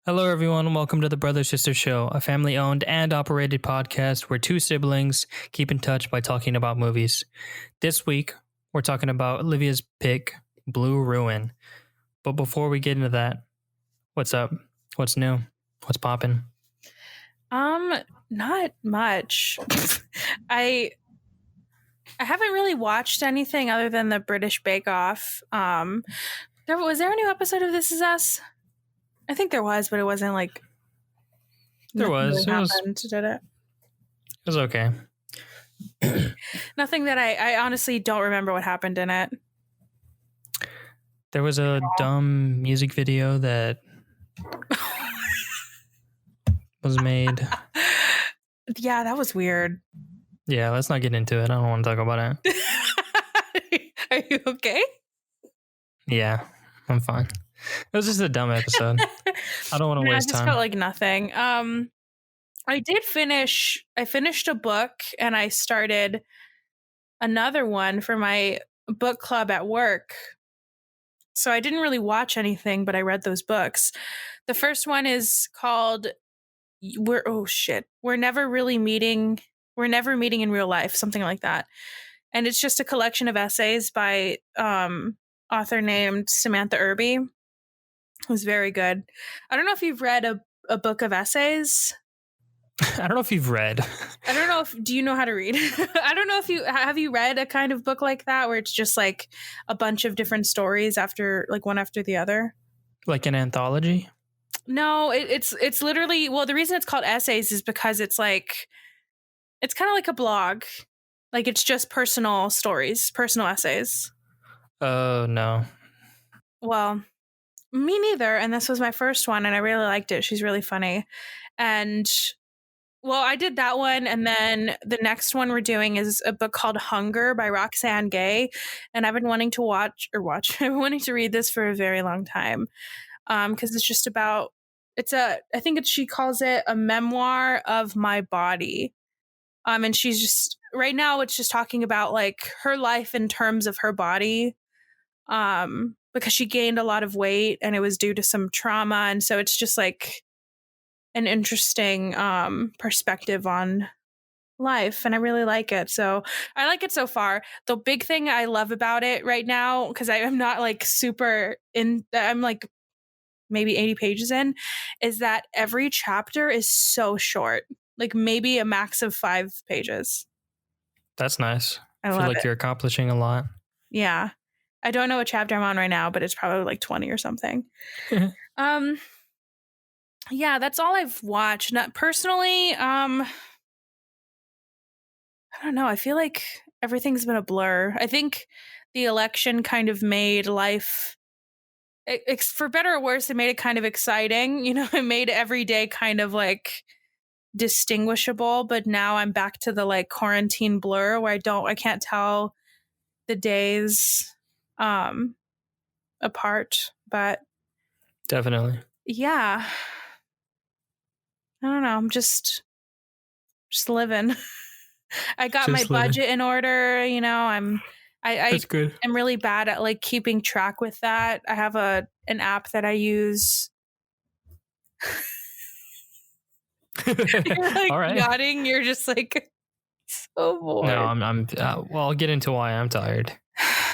Hello, everyone. Welcome to the Brother Sister Show, a family owned and operated podcast where two siblings keep in touch by talking about movies. This week, we're talking about Livia's pick, Blue Ruin. But before we get into that, what's up? What's new? What's poppin'? Not much. I haven't really watched anything other than the British Bake Off. Was there a new episode of This Is Us? I think there was, but it wasn't like There was. Really happened, did it? It was okay. Nothing that I honestly don't remember what happened in it. There was a dumb music video that was made. Yeah, that was weird. Yeah, let's not get into it. I don't want to talk about it. Are you okay? Yeah, I'm fine. It was just a dumb episode. I don't want to waste time. I just felt like nothing. I finished a book and I started another one for my book club at work. So I didn't really watch anything, but I read those books. The first one is called We're Never Meeting in Real Life, something like that. And it's just a collection of essays by author named Samantha Irby. It was very good. I don't know if you've read a book of essays. I don't know if you've read. I don't know do you know how to read? I don't know if have you read a kind of book like that where it's just like a bunch of different stories one after the other? Like an anthology? No, it's literally, well, the reason it's called essays is because it's kind of like a blog. Like it's just personal stories, personal essays. Oh, no. Well, me neither. And this was my first one and I really liked it. She's really funny. And well, I did that one. And then the next one we're doing is a book called Hunger by Roxane Gay. And I've been wanting to I've been wanting to read this for a very long time. Because it's just about, she calls it a memoir of my body. And she's just, right now it's just talking about like her life in terms of her body. Because she gained a lot of weight and it was due to some trauma. And so it's just like an interesting perspective on life. And I really like it. So I like it so far. The big thing I love about it right now, because I'm not like super I'm like maybe 80 pages in, is that every chapter is so short, like maybe a max of 5 pages. That's nice. I feel like it. You're accomplishing a lot. Yeah. I don't know what chapter I'm on right now, but it's probably like 20 or something. Yeah, that's all I've watched. Not personally, I don't know. I feel like everything's been a blur. I think the election kind of made life, for better or worse, it made it kind of exciting. You know, it made every day kind of like distinguishable, but now I'm back to the like quarantine blur where I can't tell the days apart, but definitely. Yeah. I don't know. I'm just living. I got my budget in order, you know. That's good. I'm really bad at like keeping track with that. I have an app that I use. You're like all right. Nodding. You're just like so bored. No, I'm well, I'll get into why I'm tired.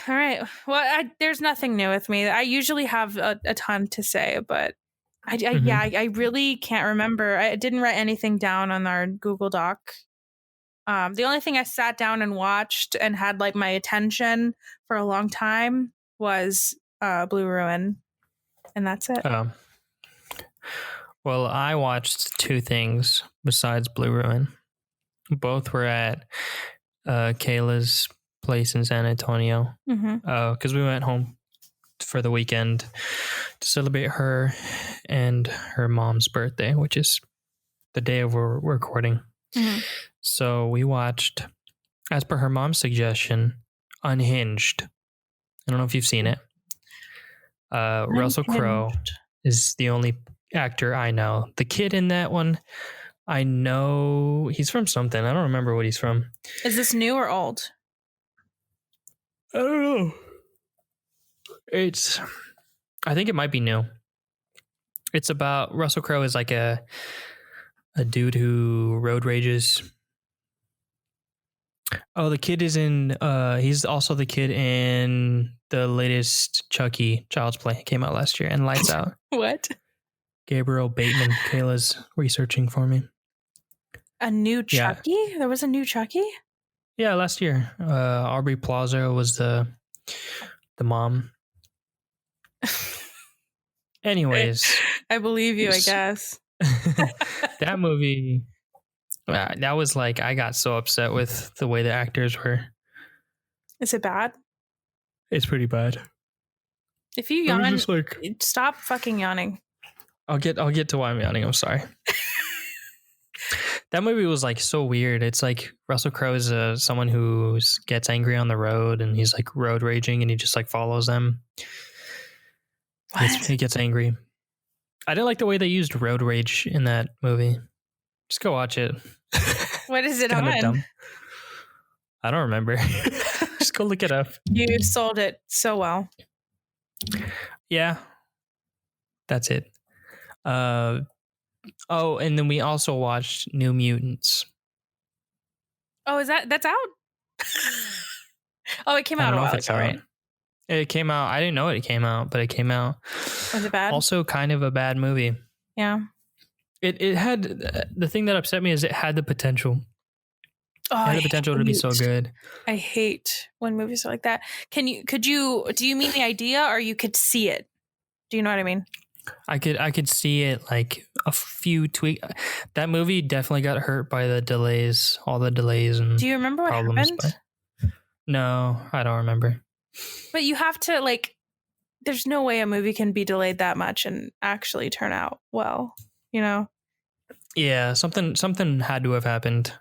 All right. Well, there's nothing new with me. I usually have a ton to say, but I really can't remember. I didn't write anything down on our Google Doc. The only thing I sat down and watched and had like my attention for a long time was Blue Ruin, and that's it. Well, I watched 2 things besides Blue Ruin. Both were at Kayla's place in San Antonio because we went home for the weekend to celebrate her and her mom's birthday, which is the day of we're recording. So we watched, as per her mom's suggestion, Unhinged. I don't know if you've seen it. Russell Crowe is the only actor I know. The kid in that one, I know he's from something. I don't remember what he's from. Is this new or old? I don't know. I think it might be new. It's about Russell Crowe is like a dude who road rages. Oh, the kid is in. He's also the kid in the latest Chucky Child's Play. It came out last year and Lights Out. What? Gabriel Bateman. Kayla's researching for me. A new Chucky? Yeah. There was a new Chucky? Yeah, last year. Aubrey Plaza was the mom. Anyways, I believe you, I guess. That movie, that was like, I got so upset with the way the actors were. Is it bad? It's pretty bad. If you yawn, just like, stop fucking yawning. I'll get to why I'm yawning. I'm sorry. That movie was like so weird. It's like Russell Crowe is someone who gets angry on the road and he's like road raging and he just like follows them. He gets angry. I didn't like the way they used road rage in that movie. Just go watch it. What is it on? Dumb. I don't remember. Just go look it up. You sold it so well. Yeah. That's it. Oh, and then we also watched New Mutants. Oh, that's out? Oh, it came out a while ago, right? It came out. I didn't know it came out, but it came out. Was it bad? Also kind of a bad movie. Yeah. It had, the thing that upset me is it had the potential. Oh, it had the potential to be so good. I hate when movies are like that. Do you mean the idea or you could see it? Do you know what I mean? I could see it, like a few tweaks. That movie definitely got hurt by the delays, all the delays and do you remember what happened? No, I don't remember. But you have to, like, there's no way a movie can be delayed that much and actually turn out well, you know? Yeah, something had to have happened.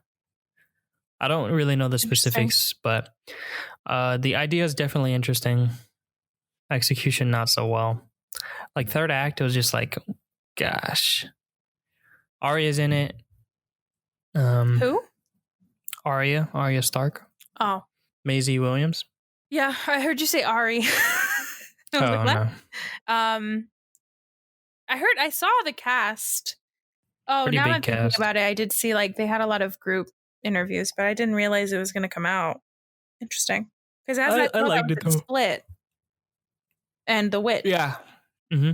I don't really know the specifics, but the idea is definitely interesting. Execution, not so well. Like, third act, it was just like, gosh. Arya's in it. Who? Arya Stark. Oh. Maisie Williams. Yeah, I heard you say Ari. Like, no. I saw the cast. Oh, pretty now I'm thinking about it. I did see, like, they had a lot of group interviews, but I didn't realize it was going to come out. Interesting. Because I liked it, though. Split. And The Witch. Yeah. Mm-hmm.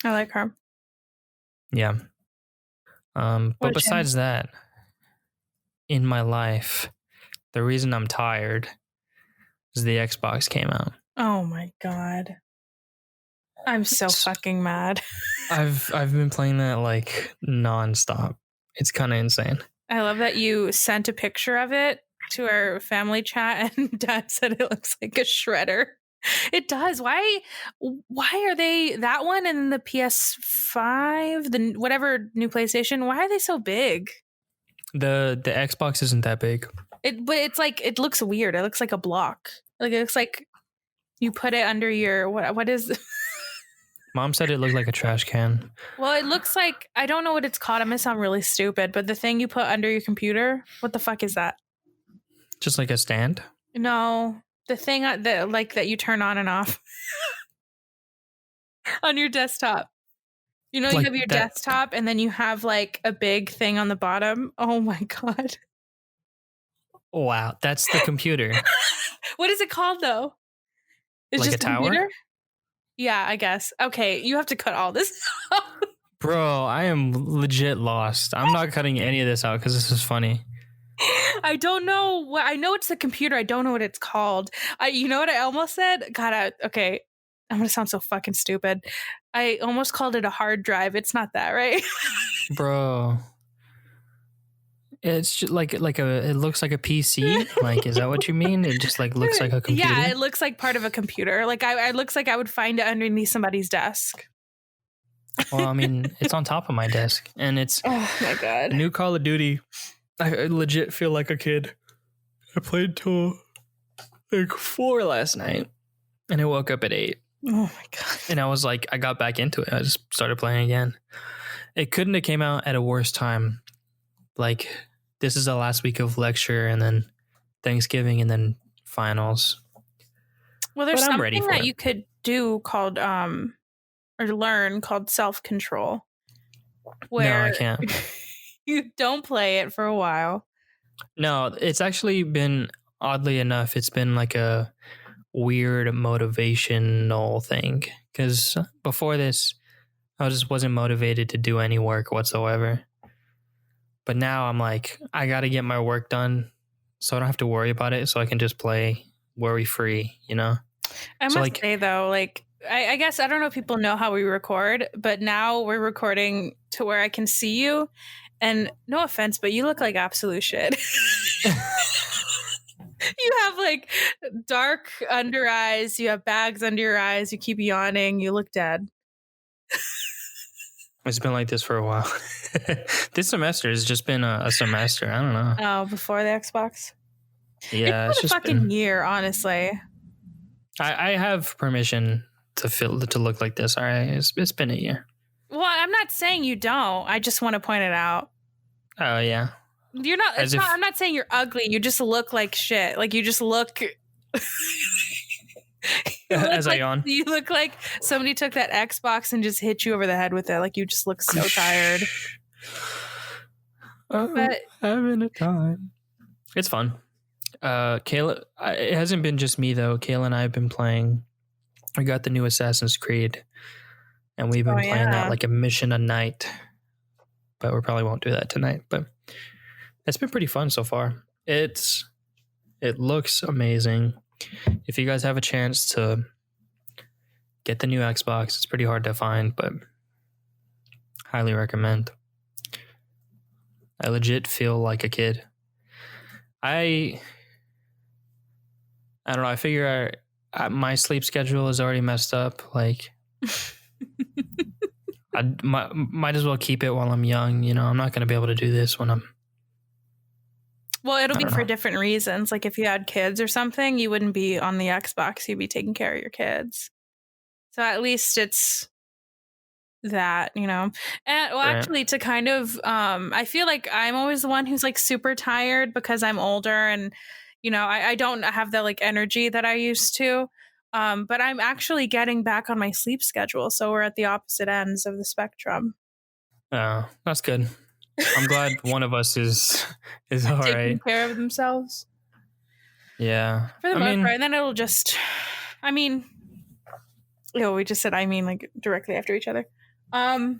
I like her. Yeah. But besides that, in my life, the reason I'm tired is the Xbox came out. Oh my God. I'm so fucking mad. I've been playing that like nonstop. It's kind of insane. I love that you sent a picture of it to our family chat and Dad said it looks like a shredder. It does. Why are they that one and the PS5, the whatever new PlayStation? Why are they so big? The Xbox isn't that big. But it's like, it looks weird. It looks like a block. Like, it looks like you put it under your what is? Mom said it looked like a trash can. Well, it looks like, I don't know what it's called. I'm gonna sound really stupid, but the thing you put under your computer, what the fuck is that? Just like a stand? No. The thing that you turn on and off on your desktop. You know, like you have your desktop and then you have like a big thing on the bottom. Oh my God. Wow. That's the computer. What is it called though? It's like just a tower? Computer? Yeah, I guess. Okay. You have to cut all this out. Bro, I am legit lost. I'm not cutting any of this out because this is funny. I don't know. I know it's the computer. I don't know what it's called. You know what I almost said? God, okay. I'm going to sound so fucking stupid. I almost called it a hard drive. It's not that, right? Bro. It's just like it looks like a PC. Like, is that what you mean? It just like looks like a computer? Yeah, it looks like part of a computer. Like, it looks like I would find it underneath somebody's desk. Well, I mean, it's on top of my desk. And it's oh my God. New Call of Duty. I legit feel like a kid. I played till like 4 last night. And I woke up at 8. Oh my God. And I was like, I got back into it. I just started playing again. It couldn't have came out at a worse time. Like, this is the last week of lecture and then Thanksgiving and then finals. Well, there's something that you could do called or learn called Self-Control, No, I where can't. you don't play it for a while. No, it's actually been, oddly enough, it's been like a weird motivational thing. Because before this, I just wasn't motivated to do any work whatsoever. But now I'm like, I got to get my work done so I don't have to worry about it, so I can just play worry free, you know? I must say, though, like, I guess I don't know if people know how we record, but now we're recording to where I can see you. And no offense, but you look like absolute shit. You have like dark under eyes. You have bags under your eyes. You keep yawning. You look dead. It's been like this for a while. This semester has just been a semester. I don't know. Oh, before the Xbox? Yeah, it's been a fucking year, honestly. I have permission to look like this. All right, it's been a year. Well, I'm not saying you don't. I just want to point it out. Oh yeah. You're not. I'm not saying you're ugly. You just look like shit. Like you just look. As I yawn. You look like somebody took that Xbox and just hit you over the head with it. Like you just look so tired. But having a time. It's fun. Kayla, it hasn't been just me though. Kayla and I have been playing. We got the new Assassin's Creed, and we've been playing that like a mission a night. But we probably won't do that tonight. But it's been pretty fun so far. It looks amazing. If you guys have a chance to get the new Xbox, it's pretty hard to find, but highly recommend. I legit feel like a kid. I don't know. I figure my sleep schedule is already messed up. Like, I might as well keep it while I'm young. You know, I'm not going to be able to do this when I'm. Well, it'll be for different reasons. Like if you had kids or something, you wouldn't be on the Xbox. You'd be taking care of your kids. So at least it's that, you know. And well, actually, to kind of, I feel like I'm always the one who's like super tired because I'm older and, you know, I don't have the like energy that I used to. But I'm actually getting back on my sleep schedule. So we're at the opposite ends of the spectrum. Oh, that's good. I'm glad one of us is all taking right. care of themselves. Yeah. For the most part. And then it'll just, I mean, we just said, like directly after each other. Yeah,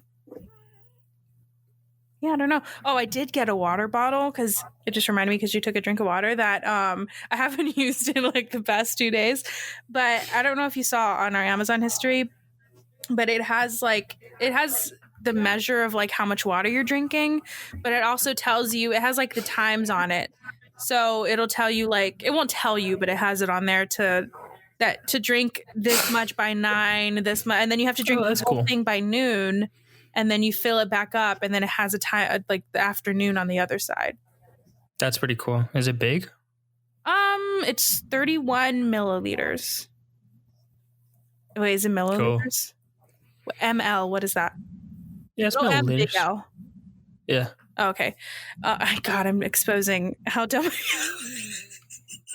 I don't know. Oh, I did get a water bottle because it just reminded me because you took a drink of water that I haven't used in like the past 2 days. But I don't know if you saw on our Amazon history, but it has the measure of like how much water you're drinking, but it also tells you, it has like the times on it. So it'll tell you like, it won't tell you, but it has it on there to drink this much by 9, this much, and then you have to drink this whole thing by noon. And then you fill it back up, and then it has a time like the afternoon on the other side. That's pretty cool. Is it big? It's 31 milliliters. Wait, is it milliliters? Cool. ML, what is that? Yeah, it's milliliters. Big L. Yeah. Oh, okay. God, I'm exposing how dumb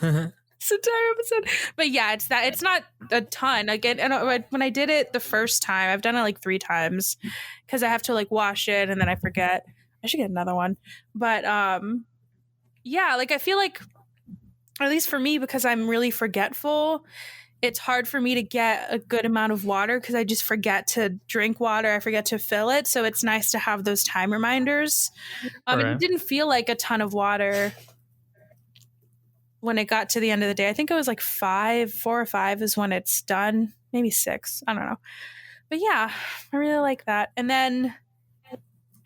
I am. This entire episode. But yeah, it's that. It's not a ton. Again, and when I did it the first time, I've done it like 3 times because I have to like wash it and then I forget. I should get another one. But yeah, like I feel like, at least for me, because I'm really forgetful, it's hard for me to get a good amount of water because I just forget to drink water. I forget to fill it. So it's nice to have those time reminders. And it didn't feel like a ton of water when it got to the end of the day. I think it was like 4 or 5 is when it's done. Maybe 6. I don't know. But yeah, I really like that. And then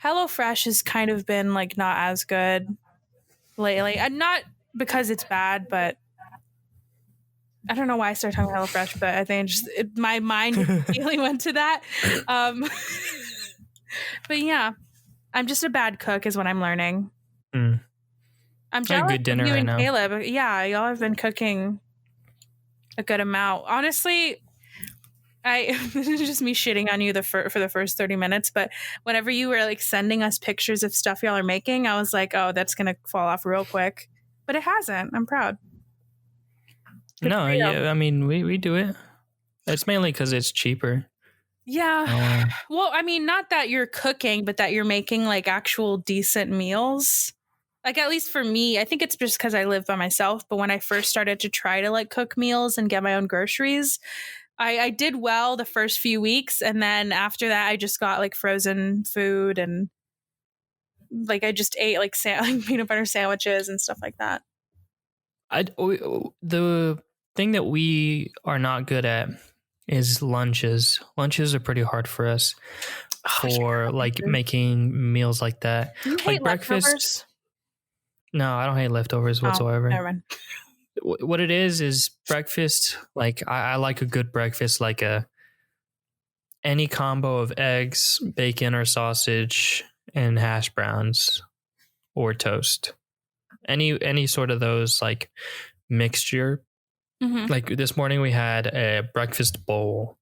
HelloFresh has kind of been like not as good lately. And not because it's bad, but I don't know why I started talking about HelloFresh, but I think my mind really went to that. But yeah, I'm just a bad cook is what I'm learning. I'm jealous of you and Caleb. Yeah, y'all have been cooking a good amount. Honestly, this is just me shitting on you for the first 30 minutes, but whenever you were like sending us pictures of stuff y'all are making, I was like, oh, that's going to fall off real quick. But it hasn't. I'm proud. No, yeah, I mean, we do it. It's mainly because it's cheaper. Yeah. Well, I mean, not that you're cooking, but that you're making like actual decent meals. Like, at least for me, I think it's just because I live by myself. But when I first started to try to like cook meals and get my own groceries, I did well the first few weeks. And then after that, I just got like frozen food and like I just ate like peanut butter sandwiches and stuff like that. The thing that we are not good at is lunches. Lunches are pretty hard for us for like making meals like that. You like hate breakfast. Leftovers? No, I don't hate leftovers whatsoever. Never mind. What it is breakfast. Like I like a good breakfast, like any combo of eggs, bacon or sausage, and hash browns or toast. Any sort of those like mixture. Mm-hmm. Like this morning we had a breakfast bowl.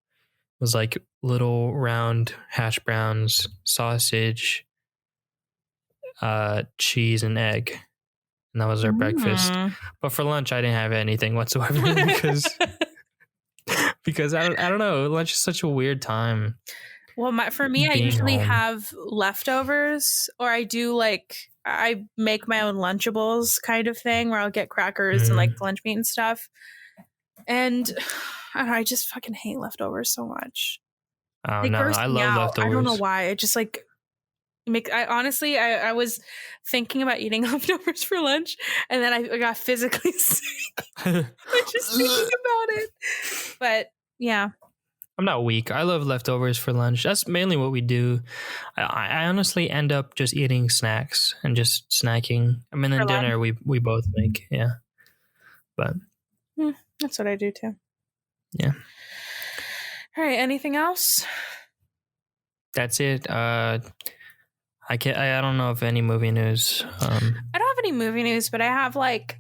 It was like little round hash browns, sausage, cheese, and egg. And that was our breakfast. But for lunch I didn't have anything whatsoever because I don't know, lunch is such a weird time. Well, for me, I usually have leftovers, or I do like I make my own Lunchables kind of thing where I'll get crackers and like lunch meat and stuff. And I don't know, I just fucking hate leftovers so much. Oh no, I love leftovers. I don't know why. It just like I was thinking about eating leftovers for lunch, and then I got physically sick. Just thinking about it. But yeah. I'm not weak. I love leftovers for lunch. That's mainly what we do. I honestly end up just eating snacks and just snacking. I mean, then dinner we both make. Yeah. But that's what I do too. Yeah. All right. Anything else? That's it. I don't know if any movie news. I don't have any movie news, but I have like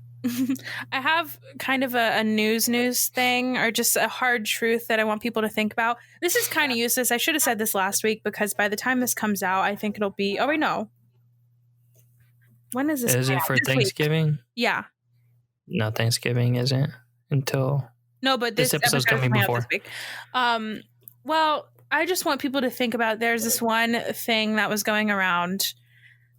I have kind of a news thing, or just a hard truth that I want people to think about. This is kind of useless. I should have said this last week, because by the time this comes out, I think it'll be... Oh, wait, no. When is this? Is it for Thanksgiving? Week? Yeah. No, Thanksgiving isn't until... No, but this episode's coming before. This week. Well, I just want people to think about... There's this one thing that was going around...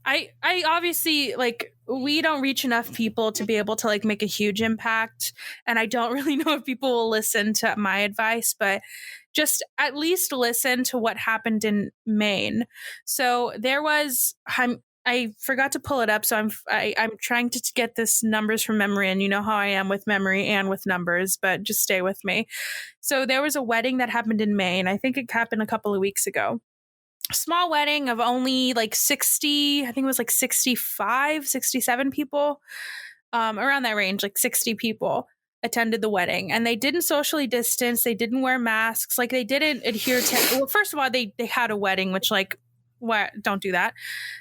I obviously, like, we don't reach enough people to be able to like make a huge impact, and I don't really know if people will listen to my advice, but just at least listen to what happened in Maine. So there was, I forgot to pull it up, so I'm trying to get this numbers from memory, and you know how I am with memory and with numbers, but just stay with me. So there was a wedding that happened in Maine. I think it happened a couple of weeks ago. Small wedding of only like 60, I think it was like 65, 67 people, around that range, like 60 people attended the wedding, and they didn't socially distance. They didn't wear masks. Like, they didn't adhere to, well, first of all, they had a wedding, which like, what? Don't do that.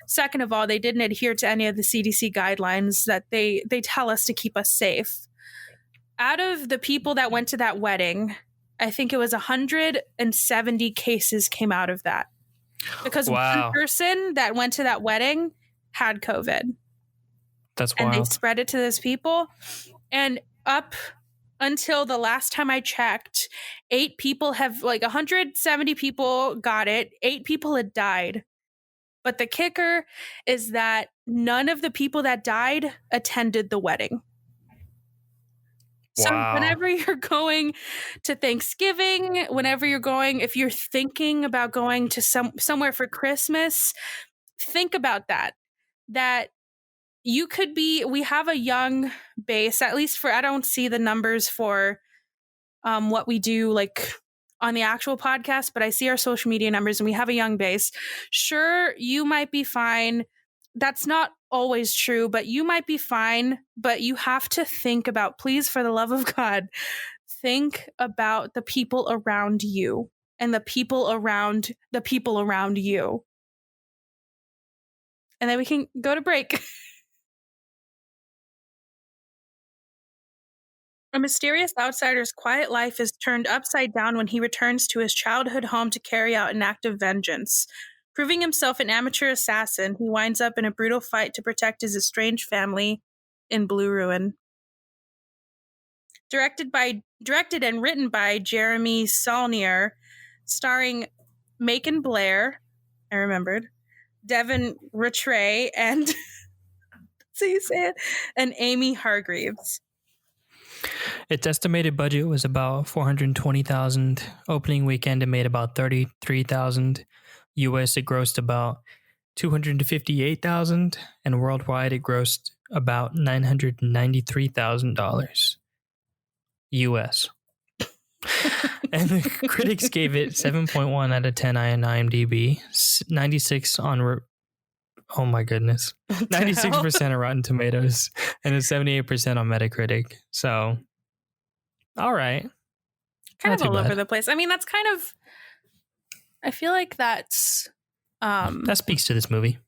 Second of all, they didn't adhere to any of the CDC guidelines that they tell us to keep us safe. Out of the people that went to that wedding, I think it was 170 cases came out of that. Because one person that went to that wedding had COVID. That's wild. And they spread it to those people. And up until the last time I checked, 8 people have, like 170 people got it. 8 people had died. But the kicker is that none of the people that died attended the wedding. So whenever you're going to Thanksgiving, whenever you're going, if you're thinking about going to somewhere for Christmas, think about that you could be, we have a young base, at least for, I don't see the numbers for what we do like on the actual podcast, but I see our social media numbers, and we have a young base. Sure, you might be fine. That's not always true, but you might be fine. But you have to think about, please, for the love of God, think about the people around you and the people around you. And then we can go to break. A mysterious outsider's quiet life is turned upside down when he returns to his childhood home to carry out an act of vengeance. Proving himself an amateur assassin, he winds up in a brutal fight to protect his estranged family in Blue Ruin. Directed and written by Jeremy Saulnier, starring Macon Blair, I remembered, Devin Rattray, and so you say it, and Amy Hargreaves. Its estimated budget was about $420,000. Opening weekend, it made about $33,000. US, it grossed about $258,000, and worldwide, it grossed about $993,000. US. And the critics gave it 7.1 out of 10 on IMDb, 96 on oh my goodness, 96% on Rotten Tomatoes, and a 78% on Metacritic. So, all right, kind of all over the place. I mean, that's kind of. I feel like that's. That speaks to this movie.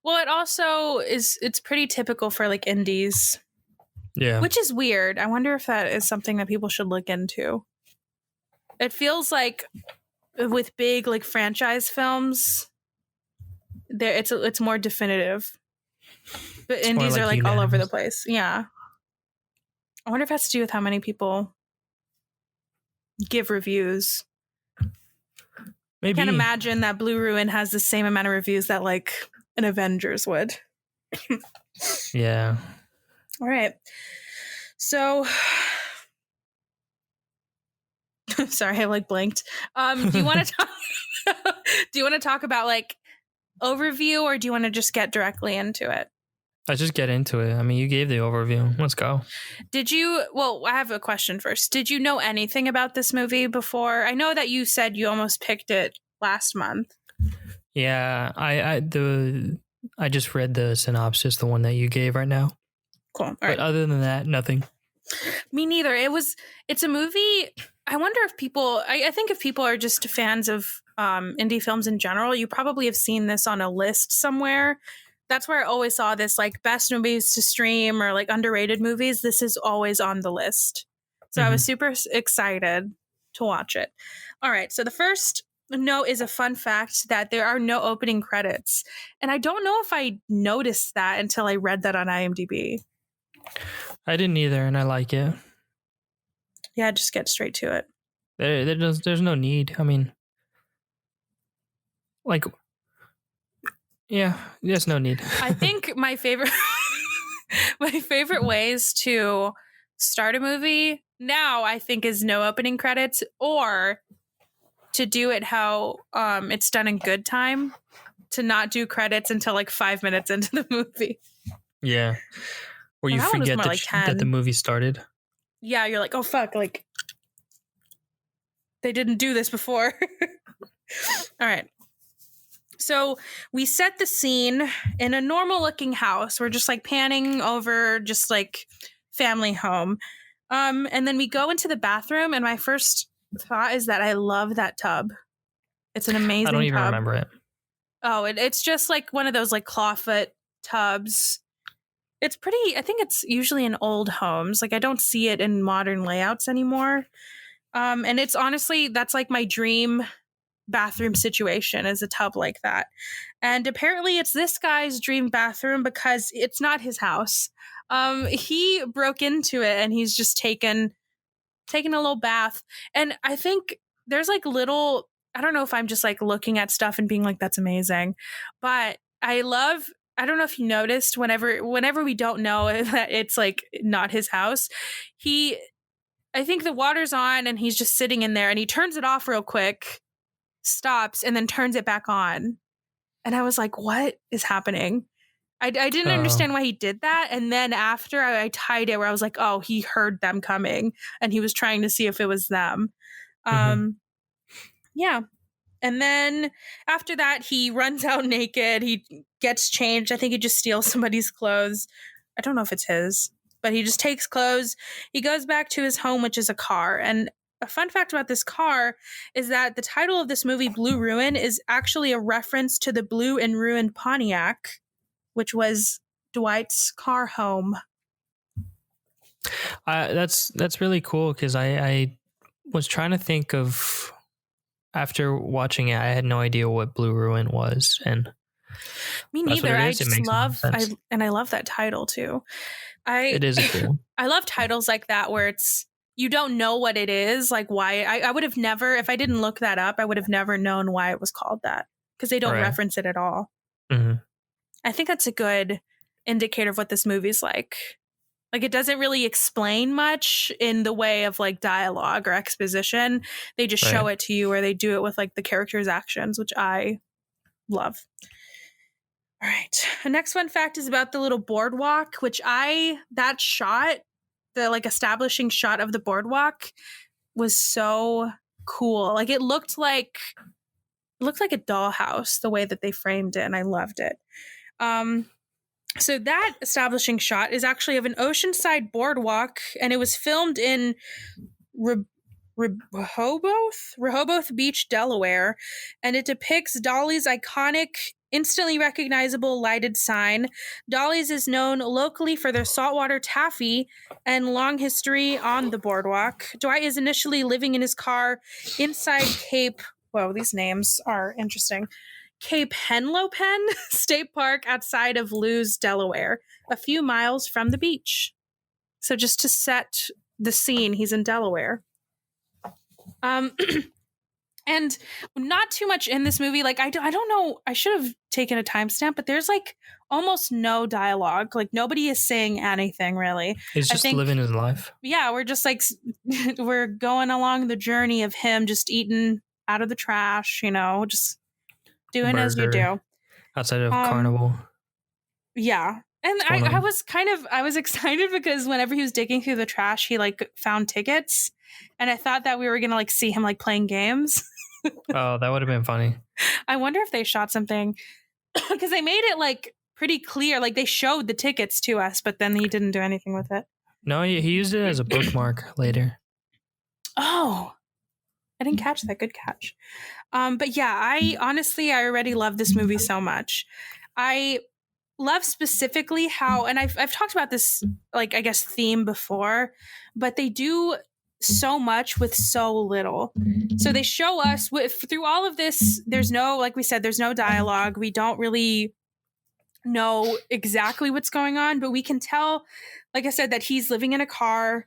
Well, it also is. It's pretty typical for like indies. Yeah, which is weird. I wonder if that is something that people should look into. It feels like with big like franchise films, there it's more definitive. But it's indies are like all over the place. Yeah. I wonder if it has to do with how many people give reviews. Maybe. I can't imagine that Blue Ruin has the same amount of reviews that like an Avengers would. Yeah. All right. So sorry, I like blanked. Do you want to talk do you want to talk about like overview, or do you want to just get directly into it? Let's just get into it. I mean, you gave the overview. Let's go. Well, I have a question first. Did you know anything about this movie before? I know that you said you almost picked it last month. Yeah, I just read the synopsis, the one that you gave right now. Cool. All but right. Other than that, nothing. Me neither. It's a movie. I wonder if people, I think if people are just fans of indie films in general, you probably have seen this on a list somewhere. That's where I always saw this, like best movies to stream or like underrated movies. This is always on the list. So I was super excited to watch it. All right. So the first note is a fun fact that there are no opening credits. And I don't know if I noticed that until I read that on IMDb. I didn't either, and I like it. Yeah, just get straight to it. There's no need. I mean, like, yeah, there's no need. I think my favorite ways to start a movie now, I think, is no opening credits, or to do it how it's done in Good Time, to not do credits until like 5 minutes into the movie. Yeah. Where you forget that the movie started. Yeah, you're like, oh fuck, like they didn't do this before. All right. So we set the scene in a normal looking house. We're just like panning over just like family home. And then we go into the bathroom, and my first thought is that I love that tub. It's an amazing tub. I don't even remember it. Oh, it's just like one of those like clawfoot tubs. It's pretty, I think it's usually in old homes. Like I don't see it in modern layouts anymore. And it's honestly, that's like my dream bathroom situation, is a tub like that. And apparently it's this guy's dream bathroom because it's not his house. He broke into it and he's just taken a little bath. And I think there's like little, I don't know if I'm just like looking at stuff and being like, that's amazing. But I don't know if you noticed, whenever we don't know that it's like not his house, I think the water's on and he's just sitting in there and he turns it off real quick, stops, and then turns it back on. And I was like, what is happening? I didn't understand why he did that. And then after I tied it, where I was like, oh, he heard them coming and he was trying to see if it was them. Yeah. And then after that, he runs out naked. He gets changed. I think he just steals somebody's clothes. I don't know if it's his, but he just takes clothes. He goes back to his home, which is a car. And a fun fact about this car is that the title of this movie, Blue Ruin, is actually a reference to the blue and ruined Pontiac, which was Dwight's car home. That's really cool, because I was trying to think of, after watching it, I had no idea what Blue Ruin was, and me neither. I just love, I love that title too. It is cool. I love titles like that where it's, you don't know what it is, like why. I would have never, if I didn't look that up, I would have never known why it was called that because they don't reference it at all. Mm-hmm. I think that's a good indicator of what this movie's like. Like, it doesn't really explain much in the way of like dialogue or exposition. They just show it to you, or they do it with like the characters' actions, which I love. All right. The next fun fact is about the little boardwalk, which that shot, the like establishing shot of the boardwalk was so cool. Like, it looked like a dollhouse, the way that they framed it, and I loved it. So that establishing shot is actually of an oceanside boardwalk, and it was filmed in Rehoboth Beach, Delaware, and it depicts Dolly's iconic, instantly recognizable lighted sign. Dolly's is known locally for their saltwater taffy and long history on the boardwalk. Dwight is initially living in his car inside Cape... Whoa, these names are interesting. Cape Henlopen State Park outside of Lewes, Delaware, a few miles from the beach. So just to set the scene, he's in Delaware. And not too much in this movie. Like, I don't know. I should have taken a timestamp, but there's like almost no dialogue. Like, nobody is saying anything really. He's just living his life. Yeah, we're just like, we're going along the journey of him just eating out of the trash, just doing as you do. Outside of Carnival. Yeah. And I was excited because whenever he was digging through the trash, he like found tickets. And I thought that we were going to like see him like playing games. Oh, that would have been funny. I wonder if they shot something because they made it like pretty clear. Like, they showed the tickets to us, but then he didn't do anything with it. No, he used it as a bookmark later. Oh, I didn't catch that. Good catch. But yeah, I already love this movie so much. I love specifically how, and I've talked about this, like, I guess theme before, but they do so much with so little. So they show us through all of this, there's no, like we said, there's no dialogue. We don't really know exactly what's going on, but we can tell, like I said, that he's living in a car.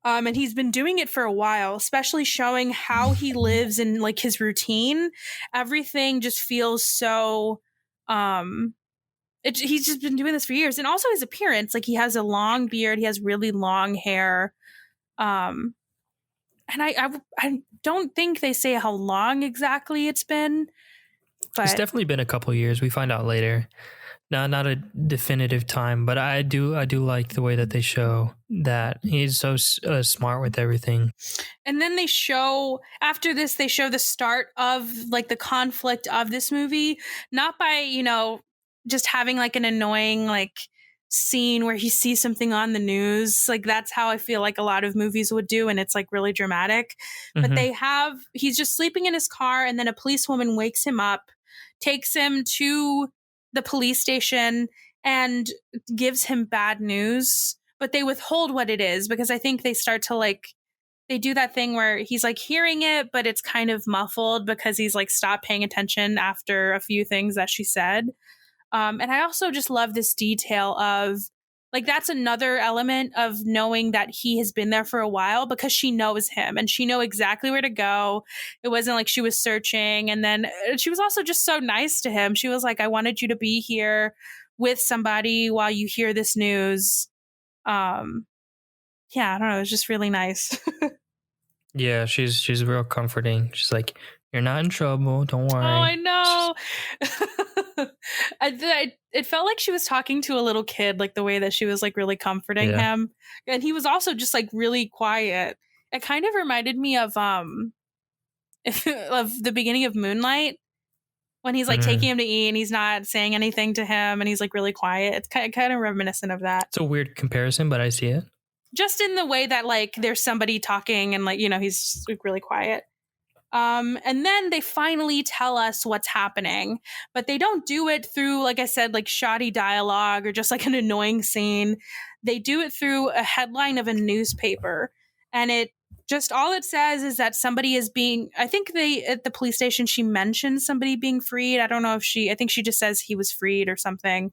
And he's been doing it for a while, especially showing how he lives and like his routine. Everything just feels so, he's just been doing this for years. And also his appearance, like he has a long beard, he has really long hair. And I don't think they say how long exactly it's been. But it's definitely been a couple years. We find out later. Not a definitive time, but I do like the way that they show that he's so smart with everything. And then after this, they show the start of like the conflict of this movie, not by, just having like an annoying like scene where he sees something on the news. Like, that's how I feel like a lot of movies would do, and it's like really dramatic. Mm-hmm. But he's just sleeping in his car, and then a policewoman wakes him up, takes him to the police station, and gives him bad news, but they withhold what it is because I think they start to like, they do that thing where he's like hearing it, but it's kind of muffled because he's like stopped paying attention after a few things that she said. And I also just love this detail of like, that's another element of knowing that he has been there for a while because she knows him and she know exactly where to go. It wasn't like she was searching. And then she was also just so nice to him. She was like, I wanted you to be here with somebody while you hear this news. Yeah, I don't know. It was just really nice. Yeah, she's real comforting. She's like, you're not in trouble. Don't worry. Oh, I know. It felt like she was talking to a little kid, like the way that she was like really comforting him. And he was also just like really quiet. It kind of reminded me of of the beginning of Moonlight when he's like taking him to eat and he's not saying anything to him and he's like really quiet. It's kind of reminiscent of that. It's a weird comparison, but I see it. Just in the way that like there's somebody talking and like, he's like really quiet. And then they finally tell us what's happening, but they don't do it through, like I said, like shoddy dialogue or just like an annoying scene. They do it through a headline of a newspaper, and all it says is that somebody is being, I think at the police station, she mentioned somebody being freed. I don't know if I think she just says he was freed or something.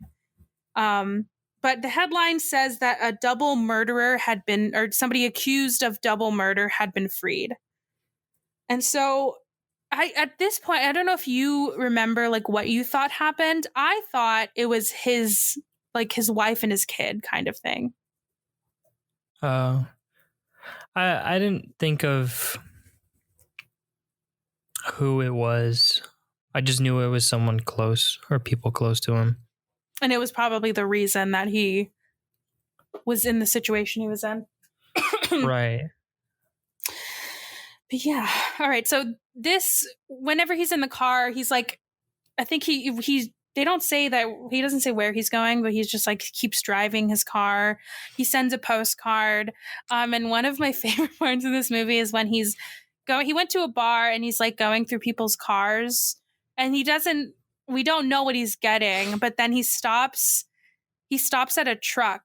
But but the headline says that a double murderer had been, or somebody accused of double murder had been freed. And so at this point, I don't know if you remember like what you thought happened. I thought it was his wife and his kid kind of thing. I didn't think of who it was. I just knew it was someone close or people close to him. And it was probably the reason that he was in the situation he was in. Right. But yeah. All right. So whenever he's in the car, he's like, I think they don't say that, he doesn't say where he's going, but he's just like keeps driving his car. He sends a postcard. And one of my favorite parts of this movie is when he went to a bar and he's like going through people's cars and we don't know what he's getting, but then he stops at a truck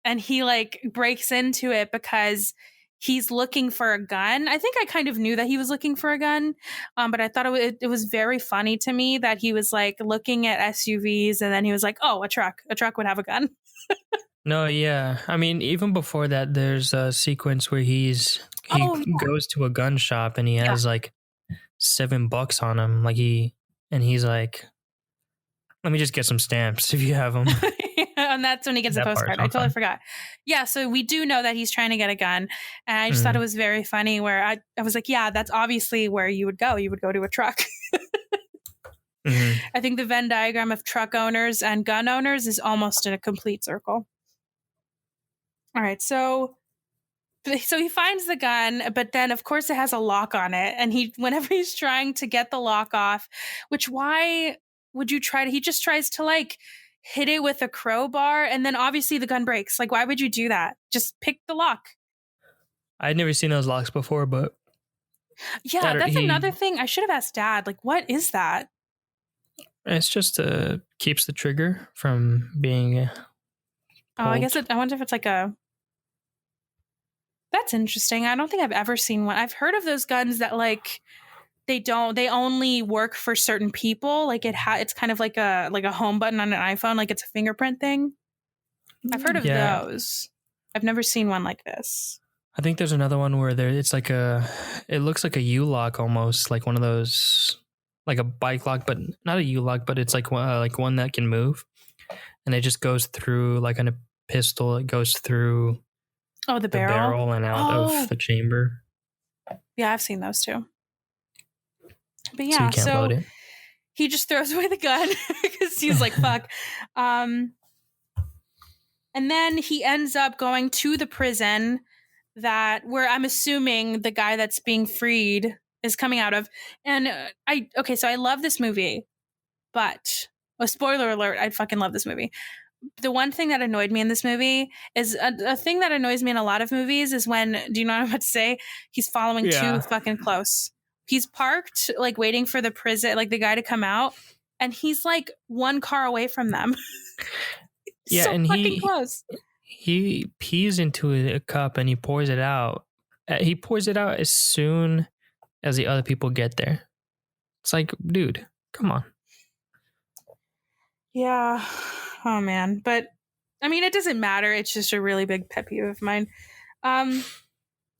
and he like breaks into it because he's looking for a gun. I think I kind of knew that he was looking for a gun, but I thought it was very funny to me that he was like looking at SUVs and then he was like, oh, a truck would have a gun. No, yeah. I mean, even before that, there's a sequence where he goes to a gun shop and he has like $7 on him. And he's like, let me just get some stamps if you have them. And that's when he gets a postcard. I totally forgot. Yeah, so we do know that he's trying to get a gun. And I just thought it was very funny where I was like, yeah, that's obviously where you would go. You would go to a truck. I think the Venn diagram of truck owners and gun owners is almost in a complete circle. All right, so he finds the gun, but then of course it has a lock on it. And whenever he's trying to get the lock off, why would you he just tries to like hit it with a crowbar and then obviously the gun breaks. Like, why would you do that? Just pick the lock. I'd never seen those locks before, but yeah, that's another thing. I should have asked Dad, like, what is that? It's just keeps the trigger from being pulled. I guess I wonder if it's like that's interesting. I don't think I've ever seen one. I've heard of those guns that like they only work for certain people. Like it's kind of like a home button on an iPhone, like it's a fingerprint thing. I've heard of those. I've never seen one like this. I think there's another one where it's like it looks like a U-lock almost, like one of those, like a bike lock, but not a U-lock, but it's like one that can move, and it just goes through like on a pistol. It goes through the barrel and out of the chamber. Yeah, I've seen those too. But so you can't load it. He just throws away the gun because he's like, fuck. And then he ends up going to the prison where I'm assuming the guy that's being freed is coming out of. And so I love this movie, but spoiler alert, I fucking love this movie. The one thing that annoyed me in this movie is a thing that annoys me in a lot of movies is when, do you know what I'm about to say? He's following too fucking close. He's parked, like, waiting for the prison, like, the guy to come out, and he's, like, one car away from them. Yeah, so and fucking close. He pees into a cup, and he pours it out. He pours it out as soon as the other people get there. It's like, dude, come on. Yeah. Oh, man. But, I mean, it doesn't matter. It's just a really big pet peeve of mine.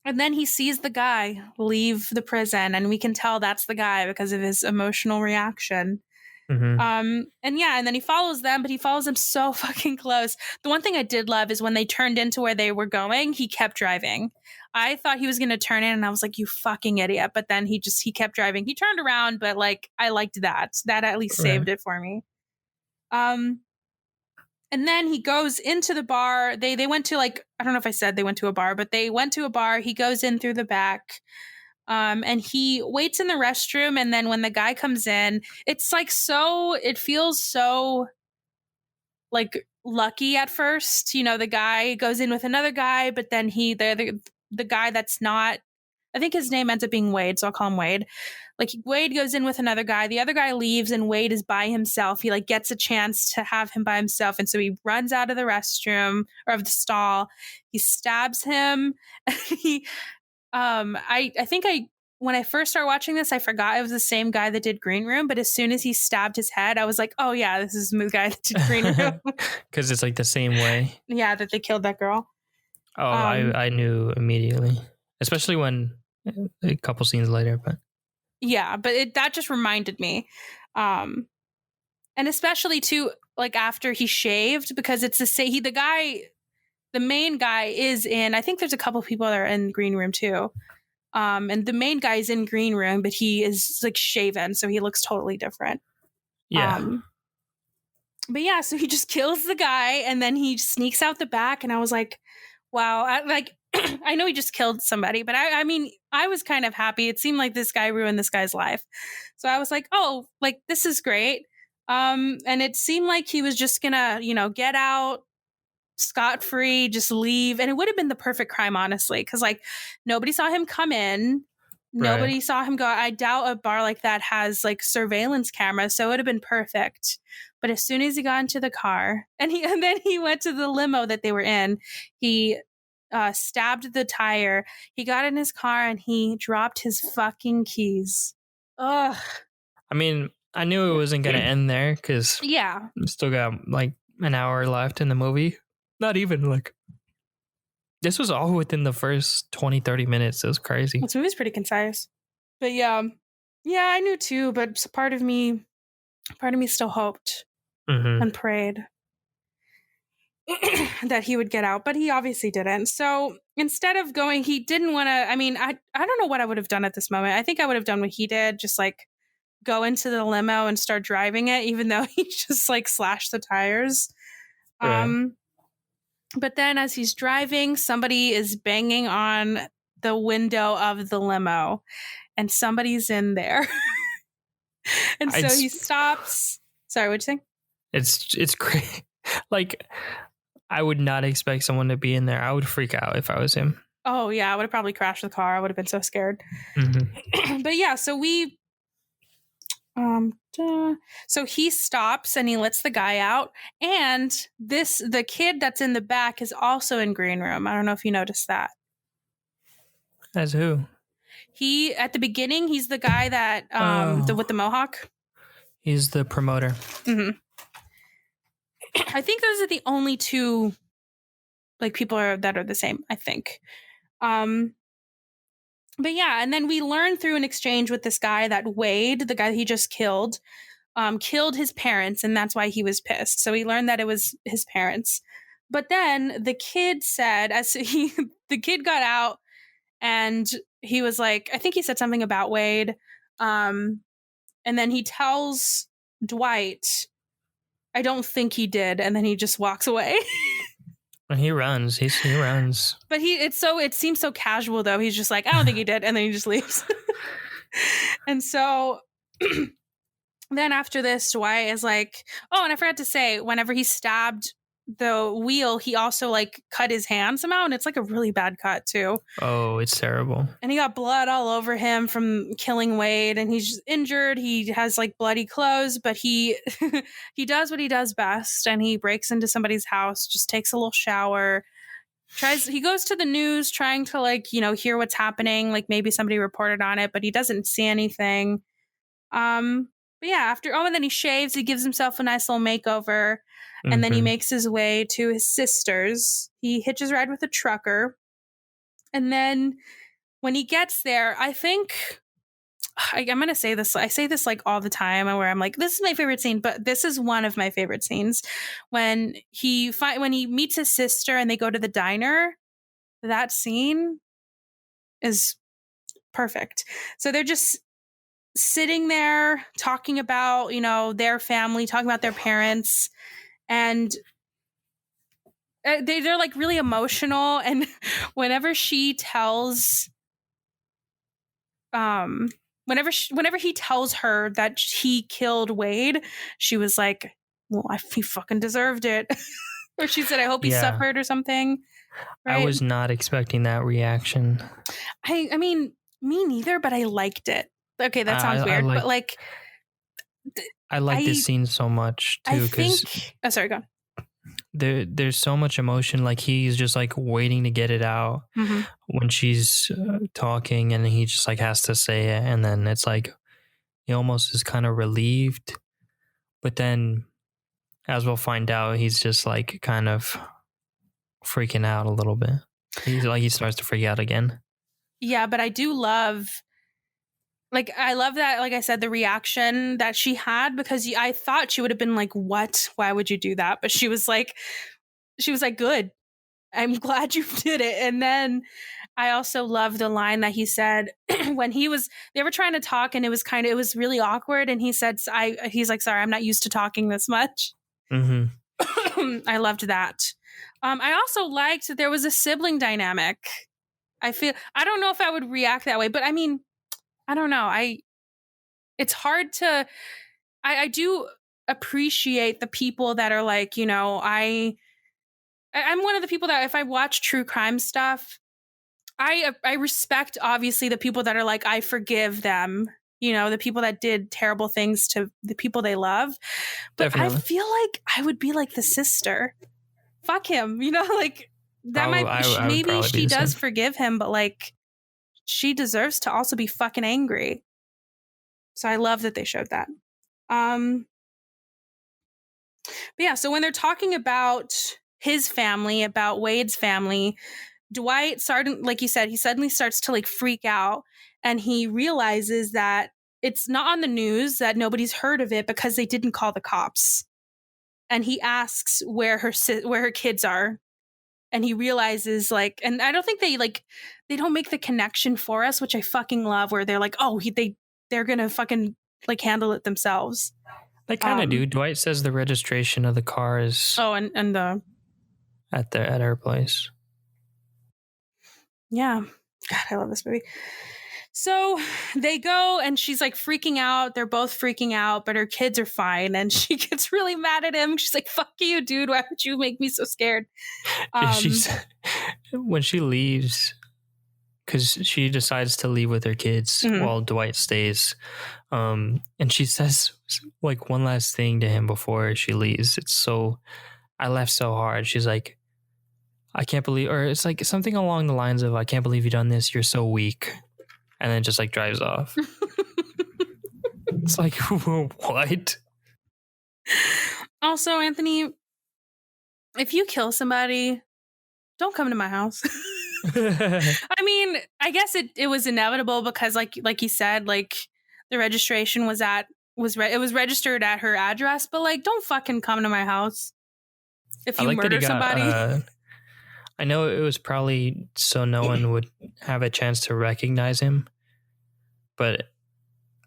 And then he sees the guy leave the prison, and we can tell that's the guy because of his emotional reaction. And then he follows them, but he follows them so fucking close. The one thing I did love is when they turned into where they were going, he kept driving. I thought he was going to turn in, and I was like, you fucking idiot. But then he kept driving. He turned around, but like, I liked that. That at least saved it for me. And then he goes into the bar. They went to, like, I don't know if I said they went to a bar, but they went to a bar. He goes in through the back. And he waits in the restroom. And then when the guy comes in, it's like it feels so like lucky at first. You know, the guy goes in with another guy, but then the guy that's not, I think his name ends up being Wade, so I'll call him Wade. Like, Wade goes in with another guy. The other guy leaves, and Wade is by himself. He, like, gets a chance to have him by himself. And so he runs out of the restroom or of the stall. He stabs him. I think I when I first started watching this, I forgot it was the same guy that did Green Room. But as soon as he stabbed his head, I was like, oh, yeah, this is the guy that did Green Room. Because it's like the same way. Yeah, that they killed that girl. Oh, I knew immediately, especially when a couple scenes later. But yeah, but that just reminded me. And especially, too, like after he shaved, because it's the main guy is in, I think there's a couple people that are in Green Room, too. And the main guy is in Green Room, but he is like shaven, so he looks totally different. Yeah. But yeah, so he just kills the guy and then he sneaks out the back, and I was like, wow, I know he just killed somebody, but I mean, I was kind of happy. It seemed like this guy ruined this guy's life. So I was like, oh, like this is great. And it seemed like he was just gonna, get out scot-free, just leave. And it would have been the perfect crime, honestly, because like nobody saw him come in. Nobody saw him go. I doubt a bar like that has like surveillance cameras, so it would have been perfect. But as soon as he got into the car and then he went to the limo that they were in, he stabbed the tire. He got in his car and he dropped his fucking keys. Ugh. I mean, I knew it wasn't going to end there because we still got like an hour left in the movie. Not even like, this was all within the first 20, 30 minutes. It was crazy. This movie's pretty concise. But yeah, I knew too, but part of me still hoped and prayed that he would get out, but he obviously didn't. So instead of going, he didn't want to, I mean, I don't know what I would have done at this moment. I think I would have done what he did, just like go into the limo and start driving it, even though he just like slashed the tires. But then as he's driving, somebody is banging on the window of the limo and somebody's in there. And so he stops. Sorry, what'd you think? It's great. Like, I would not expect someone to be in there. I would freak out if I was him. Oh, yeah. I would have probably crashed the car. I would have been so scared. But yeah, so so he stops and he lets the guy out. And the kid that's in the back is also in Green Room. I don't know if you noticed that. As who? At the beginning, he's the guy that, with the mohawk. He's the promoter. I think those are the only two like people that are the same, I think. But yeah, and then we learn through an exchange with this guy that Wade, the guy he just killed his parents, and that's why he was pissed. So we learned that it was his parents. But then the kid said, the kid got out and he was like, I think he said something about Wade. And then he tells Dwight, I don't think he did. And then he just walks away. He runs. He runs. But it seems so casual though. He's just like, I don't think he did, and then he just leaves. And so then after this, Dwight is like, oh, and I forgot to say, whenever he stabbed the wheel, he also like cut his hand somehow, and it's like a really bad cut too. Oh, it's terrible. And he got blood all over him from killing Wade, and he's just injured. He has like bloody clothes, but he he does what he does best, and he breaks into somebody's house, just takes a little shower, he goes to the news trying to like, hear what's happening, like maybe somebody reported on it, but he doesn't see anything. But yeah, and then he shaves, he gives himself a nice little makeover. And then he makes his way to his sister's. He hitches a ride with a trucker. And then when he gets there, I think I'm going to say this. I say this like all the time where I'm like, this is my favorite scene, but this is one of my favorite scenes. When he meets his sister and they go to the diner, that scene is perfect. So they're just sitting there talking about, their family, talking about their parents. And they're like really emotional. And whenever she tells, whenever he tells her that he killed Wade, she was like, well, he fucking deserved it. Or she said, I hope he suffered or something. Right? I was not expecting that reaction. I mean, me neither, but I liked it. Okay, that sounds weird, but like... I like this scene so much, too. Oh, sorry, go on. there's so much emotion. Like he's just like waiting to get it out when she's talking, and he just like has to say it, and then it's like he almost is kind of relieved, but then as we'll find out, he's just like kind of freaking out a little bit. He starts to freak out again. Yeah, but I do love, like, I love that, like I said, the reaction that she had, because I thought she would have been like, what? Why would you do that? But she was like, good. I'm glad you did it. And then I also love the line that he said when they were trying to talk, and it was really awkward. And he said, he's like, sorry, I'm not used to talking this much. I loved that. I also liked that there was a sibling dynamic. I don't know if I would react that way, but I mean, I don't know. It's hard to, I do appreciate the people that are like, you know, I'm one of the people that if I watch true crime stuff, I respect obviously the people that are like, I forgive them, you know, the people that did terrible things to the people they love. But Definitely. I feel like I would be like the sister. Fuck him, you know, like that maybe she does forgive him, but like she deserves to also be fucking angry. So I love that they showed that. But yeah, so when they're talking about his family, about Wade's family, Dwight started, like you said, he suddenly starts to like freak out, and he realizes that it's not on the news, that nobody's heard of it because they didn't call the cops. And he asks where her kids are. And he realizes, like, and I don't think they don't make the connection for us, which I fucking love, where they're like, oh, they're gonna fucking like handle it themselves. They kind of do. Dwight says the registration of the car is and the at her place. Yeah, God, I love this movie. So they go, and she's like freaking out. They're both freaking out, but her kids are fine. And she gets really mad at him. She's like, fuck you, dude. Why would you make me so scared? When she leaves, because she decides to leave with her kids while Dwight stays. And she says like one last thing to him before she leaves. I laughed so hard. She's like, I can't believe, or it's like something along the lines of, I can't believe you've done this. You're so weak. And then just like drives off. It's like, what? Also, Anthony, if you kill somebody, don't come to my house. I mean, I guess it was inevitable because like you said, like the registration was registered at her address, but like, don't fucking come to my house if you murder somebody. I know it was probably so no one would have a chance to recognize him, but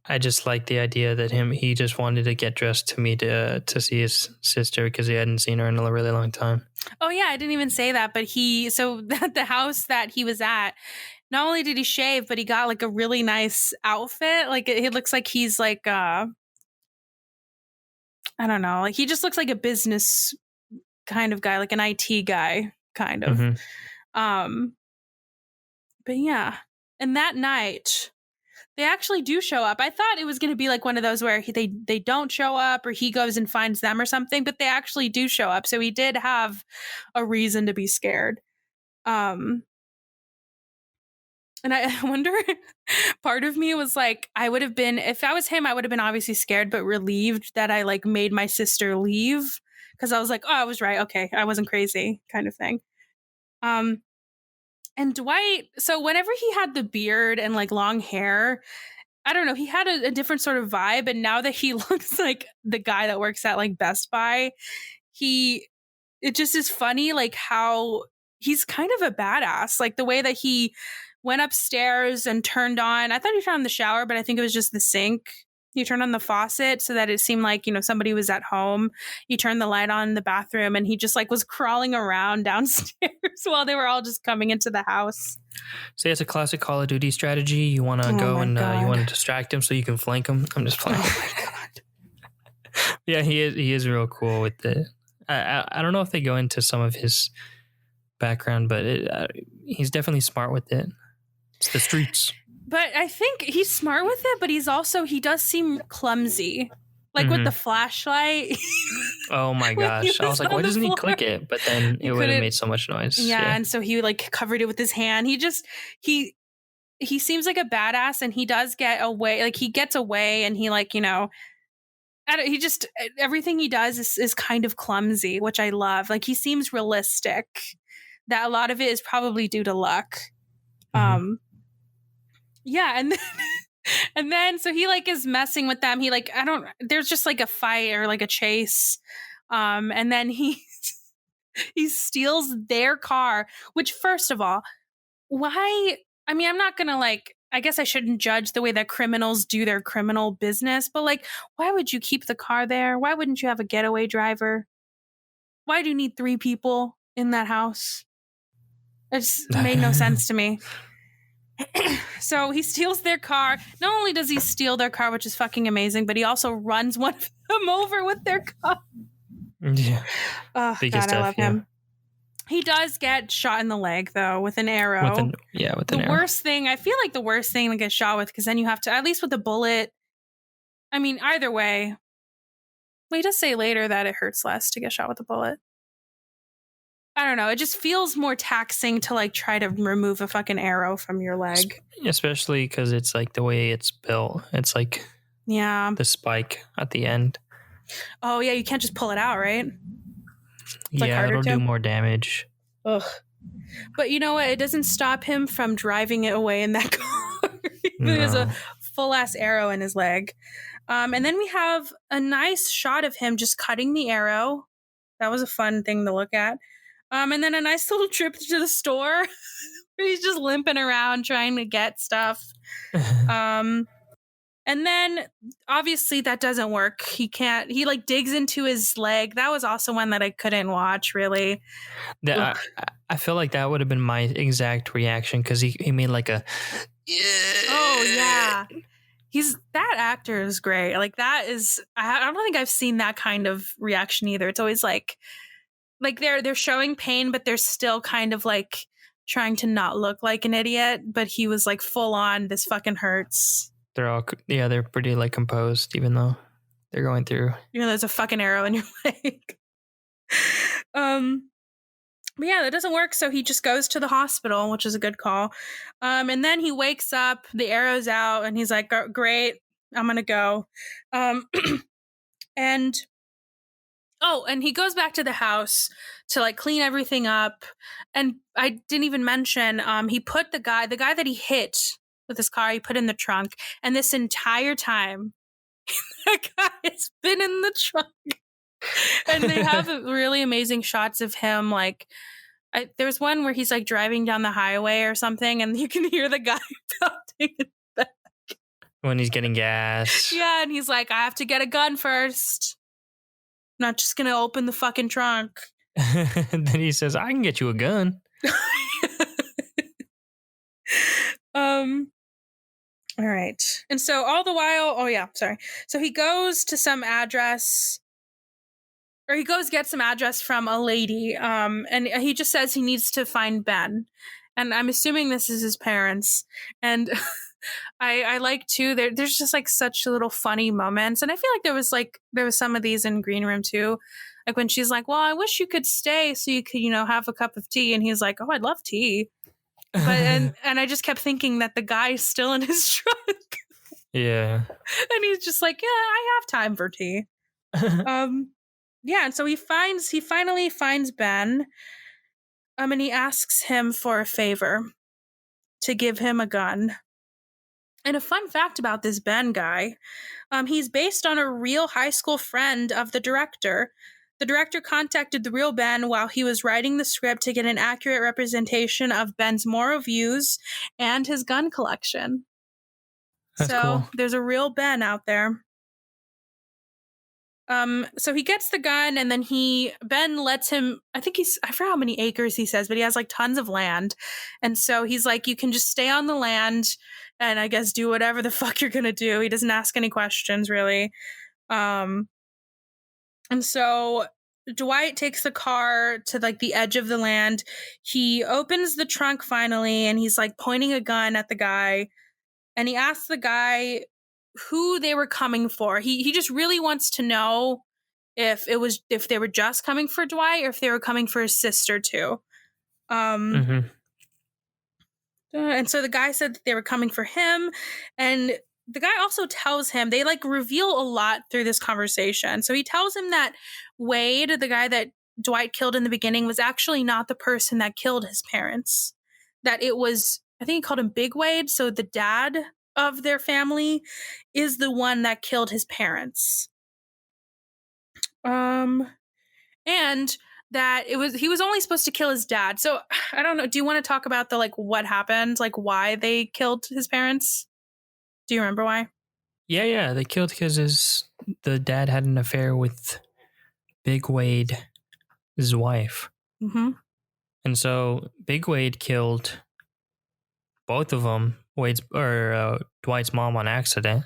I just like the idea that he just wanted to get dressed to meet to see his sister because he hadn't seen her in a really long time. Oh yeah, I didn't even say that, but the house that he was at, not only did he shave, but he got like a really nice outfit. Like it looks like he's like I don't know, like he just looks like a business kind of guy, like an IT guy kind of. But yeah, and that night they actually do show up. I thought it was going to be like one of those where they don't show up or he goes and finds them or something, but they actually do show up. So he did have a reason to be scared. And I wonder, part of me was like, if I was him, I would have been obviously scared, but relieved that I like made my sister leave. Cause I was like, oh, I was right. Okay. I wasn't crazy kind of thing. And Dwight, so whenever he had the beard and like long hair, I don't know, he had a different sort of vibe. And now that he looks like the guy that works at like Best Buy, it just is funny, like how he's kind of a badass. Like the way that he went upstairs and turned on, I thought he turned on the shower, but I think it was just the sink. He turned on the faucet so that it seemed like, you know, somebody was at home. He turned the light on in the bathroom and he just like was crawling around downstairs while they were all just coming into the house. So it's a classic Call of Duty strategy. You want to go and you want to distract him so you can flank him. I'm just playing. Oh my God. Yeah, he is real cool with it. I don't know if they go into some of his background, but he's definitely smart with it. It's the streets. But I think he's smart with it, but he does seem clumsy. like with the flashlight. Oh my gosh. I was like, why doesn't he click it? But then it would have made so much noise. Yeah, and so he like covered it with his hand. He seems like a badass, and he does get away. Like he gets away, and he like, he just, everything he does is kind of clumsy, which I love. Like he seems realistic. That a lot of it is probably due to luck. Yeah, and then, and then so he like is messing with them. He like, there's just like a fight or like a chase. And then he steals their car, which first of all, why? I mean, I'm not gonna like, I guess I shouldn't judge the way that criminals do their criminal business, but like, why would you keep the car there? Why wouldn't you have a getaway driver? Why do you need 3 people in that house? It just made no sense to me. So he steals their car. Not only does he steal their car, which is fucking amazing, but he also runs one of them over with their car. Yeah. Oh, God, I love him. He does get shot in the leg, though, with an arrow. With an arrow. Worst thing, I feel like the worst thing to get shot with, because then you have to, at least with a bullet, I mean, either way. Well, he does say later that it hurts less to get shot with a bullet. I don't know. It just feels more taxing to like try to remove a fucking arrow from your leg. Especially because it's like the way it's built. It's like the spike at the end. Oh, yeah. You can't just pull it out, right? Yeah, it'll do more damage. Ugh. But you know what? It doesn't stop him from driving it away in that car. There's a full-ass arrow in his leg. And then we have a nice shot of him just cutting the arrow. That was a fun thing to look at. And then a nice little trip to the store where he's just limping around trying to get stuff. And then obviously that doesn't work. He like digs into his leg. That was also one that I couldn't watch really. I feel like that would have been my exact reaction because he made like a. Oh yeah. That actor is great. Like that is, I don't think I've seen that kind of reaction either. It's always like they're showing pain, but they're still kind of like trying to not look like an idiot. But he was like full on, this fucking hurts. They're pretty like composed, even though they're going through. There's a fucking arrow in your leg. But yeah, that doesn't work. So he just goes to the hospital, which is a good call. And then he wakes up, the arrow's out, and he's like, great, I'm going to go. And he goes back to the house to like clean everything up. And I didn't even mention, he put the guy that he hit with his car, he put in the trunk. And this entire time, that guy has been in the trunk. And they have really amazing shots of him. Like, there's one where he's like driving down the highway or something, and you can hear the guy pounding it back when he's getting gas. Yeah, and he's like, I have to get a gun first. I'm not just gonna open the fucking trunk. And then he says, I can get you a gun. All right. And so all the while, so he goes to some address, or he goes get some address from a lady, and he just says he needs to find Ben. And I'm assuming this is his parents. And I like too, there's just like such little funny moments. And I feel like there was some of these in Green Room too. Like when she's like, well, I wish you could stay so you could, have a cup of tea. And he's like, oh, I'd love tea. But and I just kept thinking that the guy's still in his trunk. Yeah. And he's just like, yeah, I have time for tea. Yeah, and so he finally finds Ben. And he asks him for a favor, to give him a gun. And a fun fact about this Ben guy, he's based on a real high school friend of the director. The director contacted the real Ben while he was writing the script to get an accurate representation of Ben's moral views and his gun collection. That's cool. There's a real Ben out there. So he gets the gun, and then Ben lets him, I forgot how many acres he says, but he has like tons of land. And so he's like, you can just stay on the land and I guess do whatever the fuck you're going to do. He doesn't ask any questions really. And so Dwight takes the car to like the edge of the land. He opens the trunk finally, and he's like pointing a gun at the guy. And he asks the guy who they were coming for. He just really wants to know if they were just coming for Dwight or if they were coming for his sister too. And so the guy said that they were coming for him, and the guy also tells him, they like reveal a lot through this conversation. So he tells him that Wade, the guy that Dwight killed in the beginning, was actually not the person that killed his parents. That it was, I think he called him Big Wade, so the dad of their family is the one that killed his parents. And that he was only supposed to kill his dad. So I don't know. Do you want to talk about the like what happened, like why they killed his parents? Do you remember why? Yeah. They killed because the dad had an affair with Big Wade, his wife. And so Big Wade killed both of them, Dwight's mom on accident.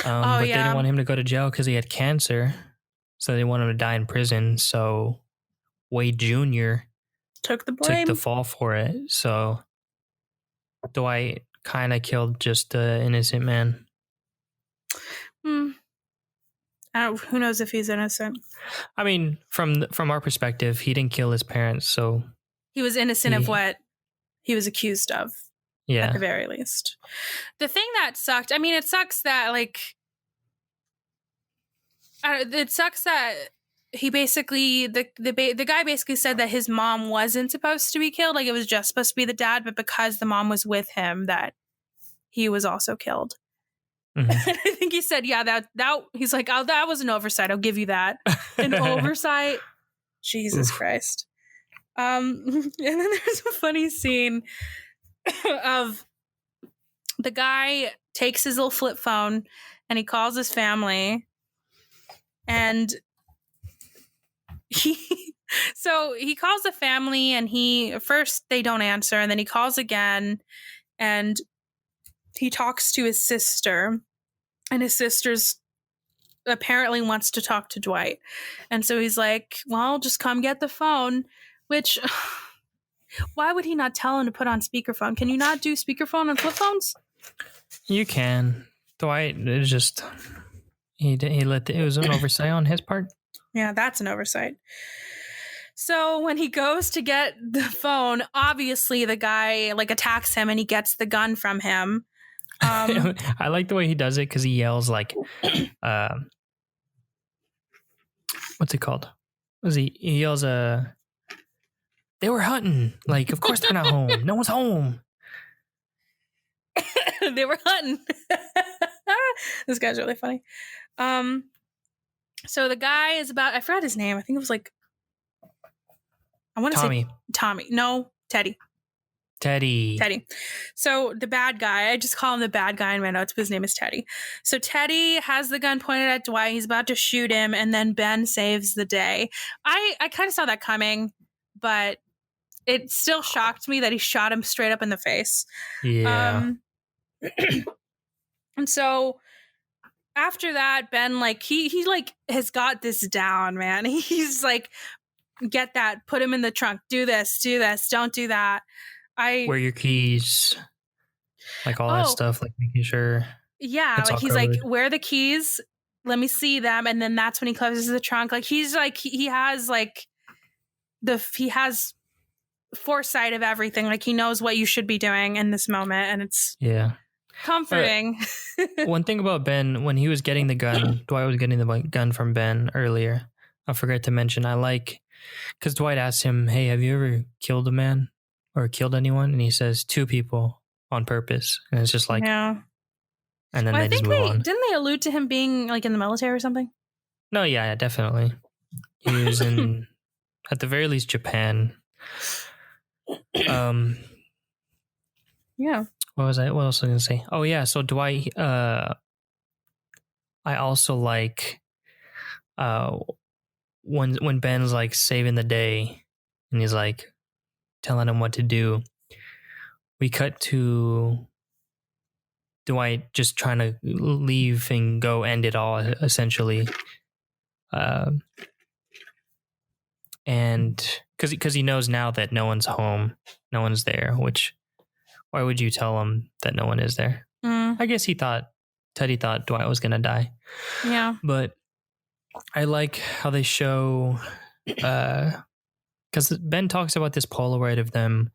But they didn't want him to go to jail because he had cancer. So they wanted him to die in prison. So Wade Jr. took the blame. Took the fall for it. So Dwight kind of killed just the innocent man. Who knows if he's innocent? I mean, from our perspective, he didn't kill his parents, so he was innocent of what he was accused of. Yeah, at the very least. The thing that sucked, I mean, it sucks that it sucks that he basically the guy basically said that his mom wasn't supposed to be killed, like it was just supposed to be the dad, but because the mom was with him, that he was also killed. And I think he said, yeah, that he's like, oh, that was an oversight. I'll give you that. An oversight. Jesus Christ. And then there's a funny scene of the guy takes his little flip phone and he calls his family, and he calls the family, and first they don't answer, and then he calls again, and he talks to his sister, and his sister's apparently wants to talk to Dwight. And so he's like, well, just come get the phone, which why would he not tell him to put on speakerphone? Can you not do speakerphone on flip phones? You can. Dwight is just it was an oversight on his part. Yeah, that's an oversight. So when he goes to get the phone, obviously the guy like attacks him and he gets the gun from him. I like the way he does it because he yells like, what's it called? He yells, they were hunting. Like, of course they're not home. No one's home. They were hunting. This guy's really funny. So the guy is I forgot his name. I think it was like, I want to say Tommy. No, Teddy. So the bad guy, I just call him the bad guy in my notes, but his name is Teddy. So Teddy has the gun pointed at Dwight. He's about to shoot him, and then Ben saves the day. I kind of saw that coming, but it still shocked me that he shot him straight up in the face. Yeah. And so after that, Ben, like, he like has got this down, man. He's like, get that, put him in the trunk, do this, don't do that. Wear your keys, like all that stuff, like making sure. Yeah, like he's covered. Like, where the keys? Let me see them, and then that's when he closes the trunk. Like he's like he has like he has foresight of everything. Like he knows what you should be doing in this moment, and it's comforting. One thing about Ben, when he was getting the gun, Dwight was getting the gun from Ben earlier. I forgot to mention, I like because Dwight asked him, "Hey, have you ever killed a man?" Or killed anyone, and he says 2 people on purpose, and it's just like, yeah. And then they just move on. Didn't they allude to him being like in the military or something? No, yeah, definitely. He was in, at the very least, Japan. Yeah. What else was I going to say? Oh yeah, so Dwight. I also like, when Ben's like saving the day, and he's like telling him what to do, we cut to Dwight just trying to leave and go end it all, essentially. And because he knows now that no one's home, no one's there, which, why would you tell him that no one is there? I guess he thought Teddy thought Dwight was gonna die. Yeah. But I like how they show, because Ben talks about this Polaroid of them,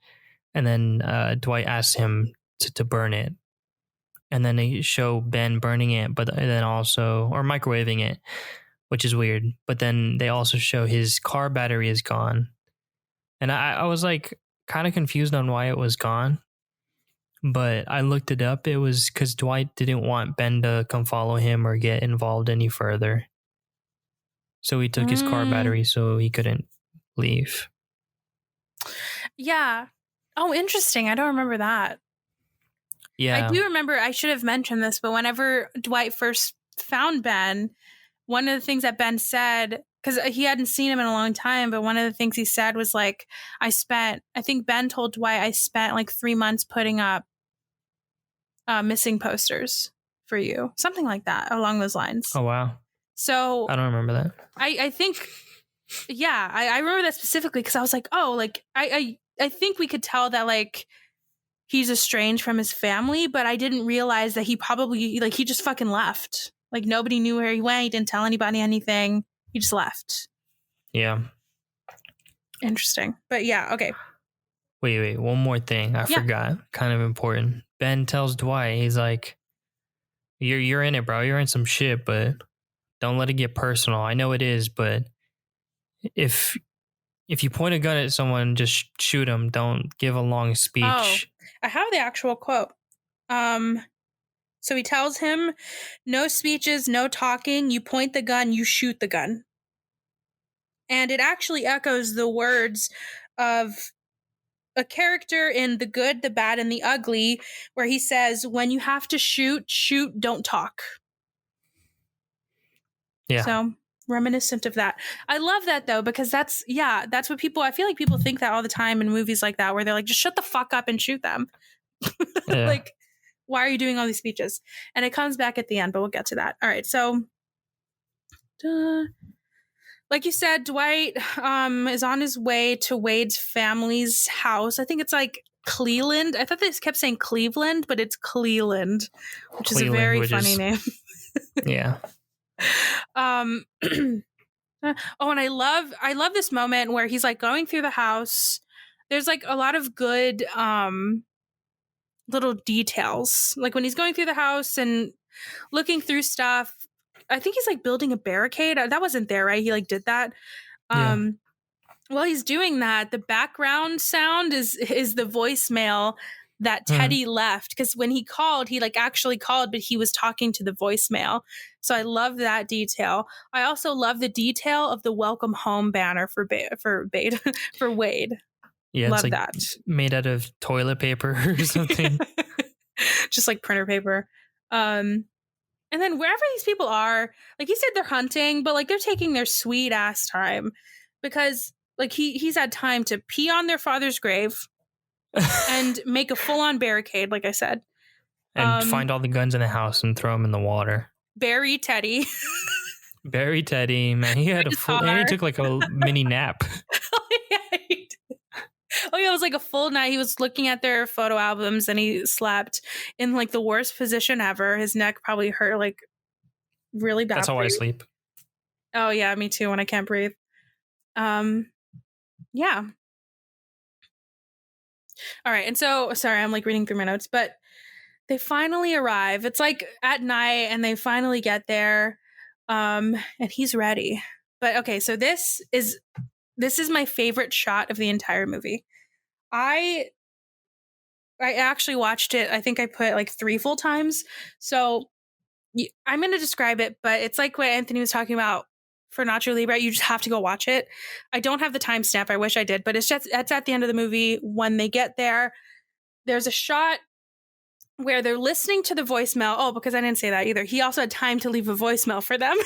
and then Dwight asks him to burn it, and then they show Ben burning it, but then also or microwaving it, which is weird. But then they also show his car battery is gone, and I was like kind of confused on why it was gone. But I looked it up. It was because Dwight didn't want Ben to come follow him or get involved any further. So he took his car battery so he couldn't leave. Yeah. Oh, interesting. I don't remember that. Yeah. I do remember, I should have mentioned this, but whenever Dwight first found Ben, one of the things that Ben said, because he hadn't seen him in a long time, but one of the things he said was like, I think Ben told Dwight, I spent like 3 months putting up missing posters for you. Something like that, along those lines. Oh, wow. So I don't remember that. I think, yeah, I remember that specifically because I was like, oh, like, I think we could tell that, like, he's estranged from his family, but I didn't realize that he probably, like, he just fucking left. Like, nobody knew where he went. He didn't tell anybody anything. He just left. Yeah. Interesting. But yeah, okay. Wait. One more thing. I forgot. Kind of important. Ben tells Dwight, he's like, You're in it, bro. You're in some shit, but don't let it get personal. I know it is, but if you point a gun at someone, just shoot them. Don't give a long speech. Oh, I have the actual quote. So he tells him, no speeches, no talking. You point the gun, you shoot the gun. And it actually echoes the words of a character in The Good, the Bad, and the Ugly, where he says, when you have to shoot, don't talk. Yeah. So reminiscent of that. I love that though, because that's what people, I feel like people think that all the time in movies like that, where they're like, just shut the fuck up and shoot them. Yeah. Like, why are you doing all these speeches? And it comes back at the end, but we'll get to that. All right. So, like you said, Dwight is on his way to Wade's family's house. I think it's like Cleveland. I thought they kept saying Cleveland, but it's Cleveland, which is a very funny name. Yeah. Oh, and I love this moment where he's like going through the house. There's like a lot of good little details. Like when he's going through the house and looking through stuff, I think he's like building a barricade. That wasn't there, right? He like did that. While he's doing that, the background sound is the voicemail that Teddy left, because when he called, he like actually called, but he was talking to the voicemail. So I love that detail. I also love the detail of the welcome home banner for Wade. Yeah, love it's like that. Made out of toilet paper or something. Just like printer paper. And then wherever these people are, like he said, they're hunting, but like they're taking their sweet ass time, because like he's had time to pee on their father's grave and make a full-on barricade, like I said. And find all the guns in the house and throw them in the water. Bury Teddy. Bury Teddy, man. He had and he took like a mini nap. Oh yeah, it was like a full night. He was looking at their photo albums and he slept in like the worst position ever. His neck probably hurt like really bad. That's how I sleep. Oh yeah, me too, when I can't breathe. Yeah. All right. And so, sorry, I'm like reading through my notes, but they finally arrive. It's like at night and they finally get there. And he's ready. But okay, so this is my favorite shot of the entire movie. I actually watched it. I think I put like 3 full times. So I'm going to describe it, but it's like what Anthony was talking about for Nacho Libre. You just have to go watch it. I don't have the timestamp. I wish I did, but it's at the end of the movie. When they get there, there's a shot where they're listening to the voicemail. Oh, because I didn't say that either. He also had time to leave a voicemail for them.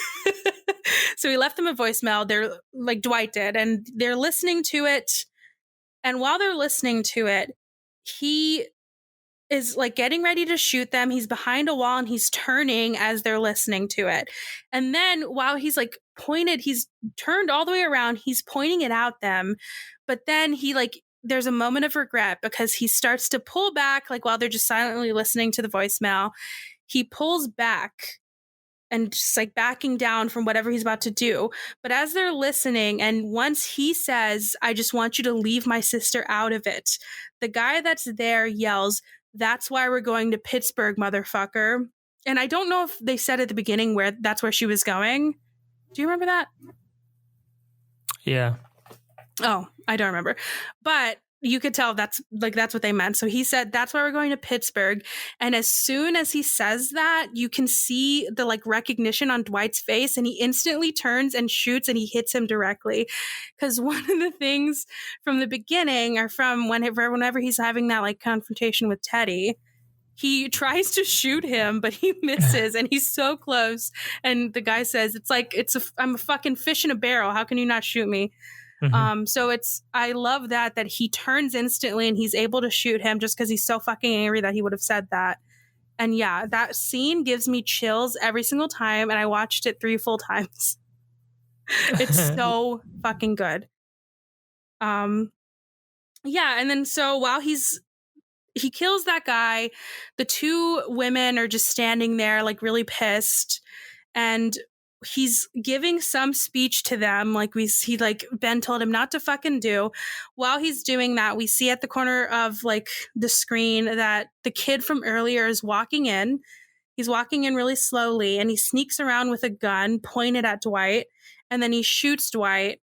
So he left them a voicemail. They're like Dwight did, and they're listening to it. And while they're listening to it, he is like getting ready to shoot them. He's behind a wall and he's turning as they're listening to it. And then while he's like pointed, he's turned all the way around. He's pointing it at them. But then he like, there's a moment of regret because he starts to pull back, like while they're just silently listening to the voicemail. he pulls back and just like backing down from whatever he's about to do. But as they're listening, and once he says, I just want you to leave my sister out of it, the guy that's there yells, that's why we're going to Pittsburgh, motherfucker. And I don't know if they said at the beginning where that's where she was going. Do you remember that? Yeah. Oh, I don't remember. But you could tell that's what they meant. So he said, that's why we're going to Pittsburgh. And as soon as he says that, you can see the like recognition on Dwight's face, and he instantly turns and shoots, and he hits him directly. Because one of the things from the beginning, or from whenever he's having that like confrontation with Teddy, he tries to shoot him, but he misses, and he's so close. And the guy says, I'm a fucking fish in a barrel. How can you not shoot me? Mm-hmm. So I love that he turns instantly and he's able to shoot him just because he's so fucking angry that he would have said that. And yeah, that scene gives me chills every single time, and I watched it 3 full times. It's so fucking good. Yeah, and then so while he kills that guy, the 2 women are just standing there like really pissed, and he's giving some speech to them like Ben told him not to fucking do. While he's doing that, we see at the corner of like the screen that the kid from earlier is walking in. He's walking in really slowly, and he sneaks around with a gun pointed at Dwight, and then he shoots Dwight.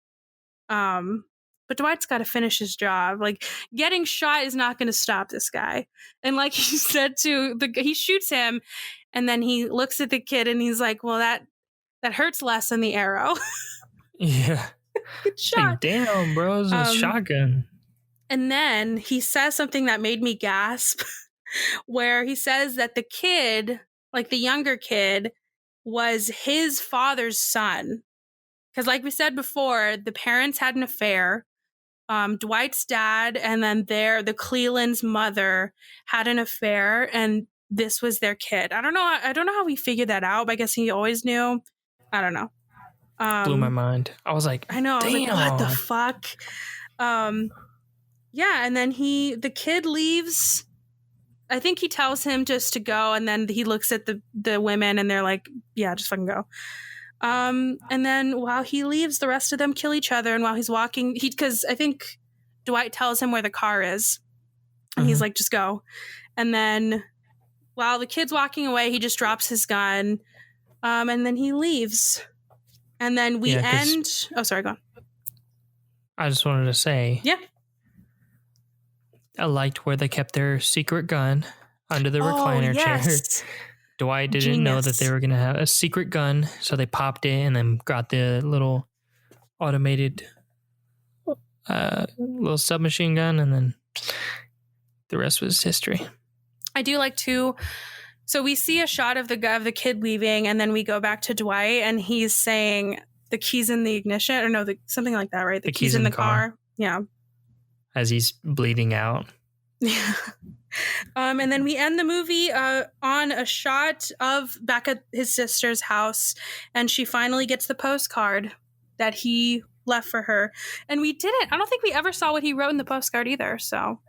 But Dwight's got to finish his job. Like, getting shot is not going to stop this guy. And like he said he shoots him, and then he looks at the kid and he's like, well, that hurts less than the arrow. Yeah. Good shot. Like, damn, bro, it's a shotgun. And then he says something that made me gasp, where he says that the kid, like the younger kid, was his father's son. Because like we said before, the parents had an affair. Dwight's dad and then the Cleland's mother had an affair, and this was their kid. I don't know how he figured that out, but I guess he always knew. I don't know. Blew my mind. I was like, I know. damn. I was like, what the fuck? Yeah, and then the kid leaves. I think he tells him just to go, and then he looks at the women, and they're like, yeah, just fucking go. And then while he leaves, the rest of them kill each other. And while he's walking, because I think Dwight tells him where the car is, and he's like, just go. And then while the kid's walking away, he just drops his gun, and then he leaves. And then we end. Oh, sorry, go on. I just wanted to say, yeah, I liked where they kept their secret gun under the recliner chair. Dwight didn't know that they were going to have a secret gun, so they popped it and then got the little automated little submachine gun, and then the rest was history. I do like to. So we see a shot of the kid leaving, and then we go back to Dwight, and he's saying the keys in the ignition, or no, something like that, right? The keys in the car. Yeah. As he's bleeding out. Yeah. And then we end the movie on a shot of back at his sister's house, and she finally gets the postcard that he left for her. And I don't think we ever saw what he wrote in the postcard either, so.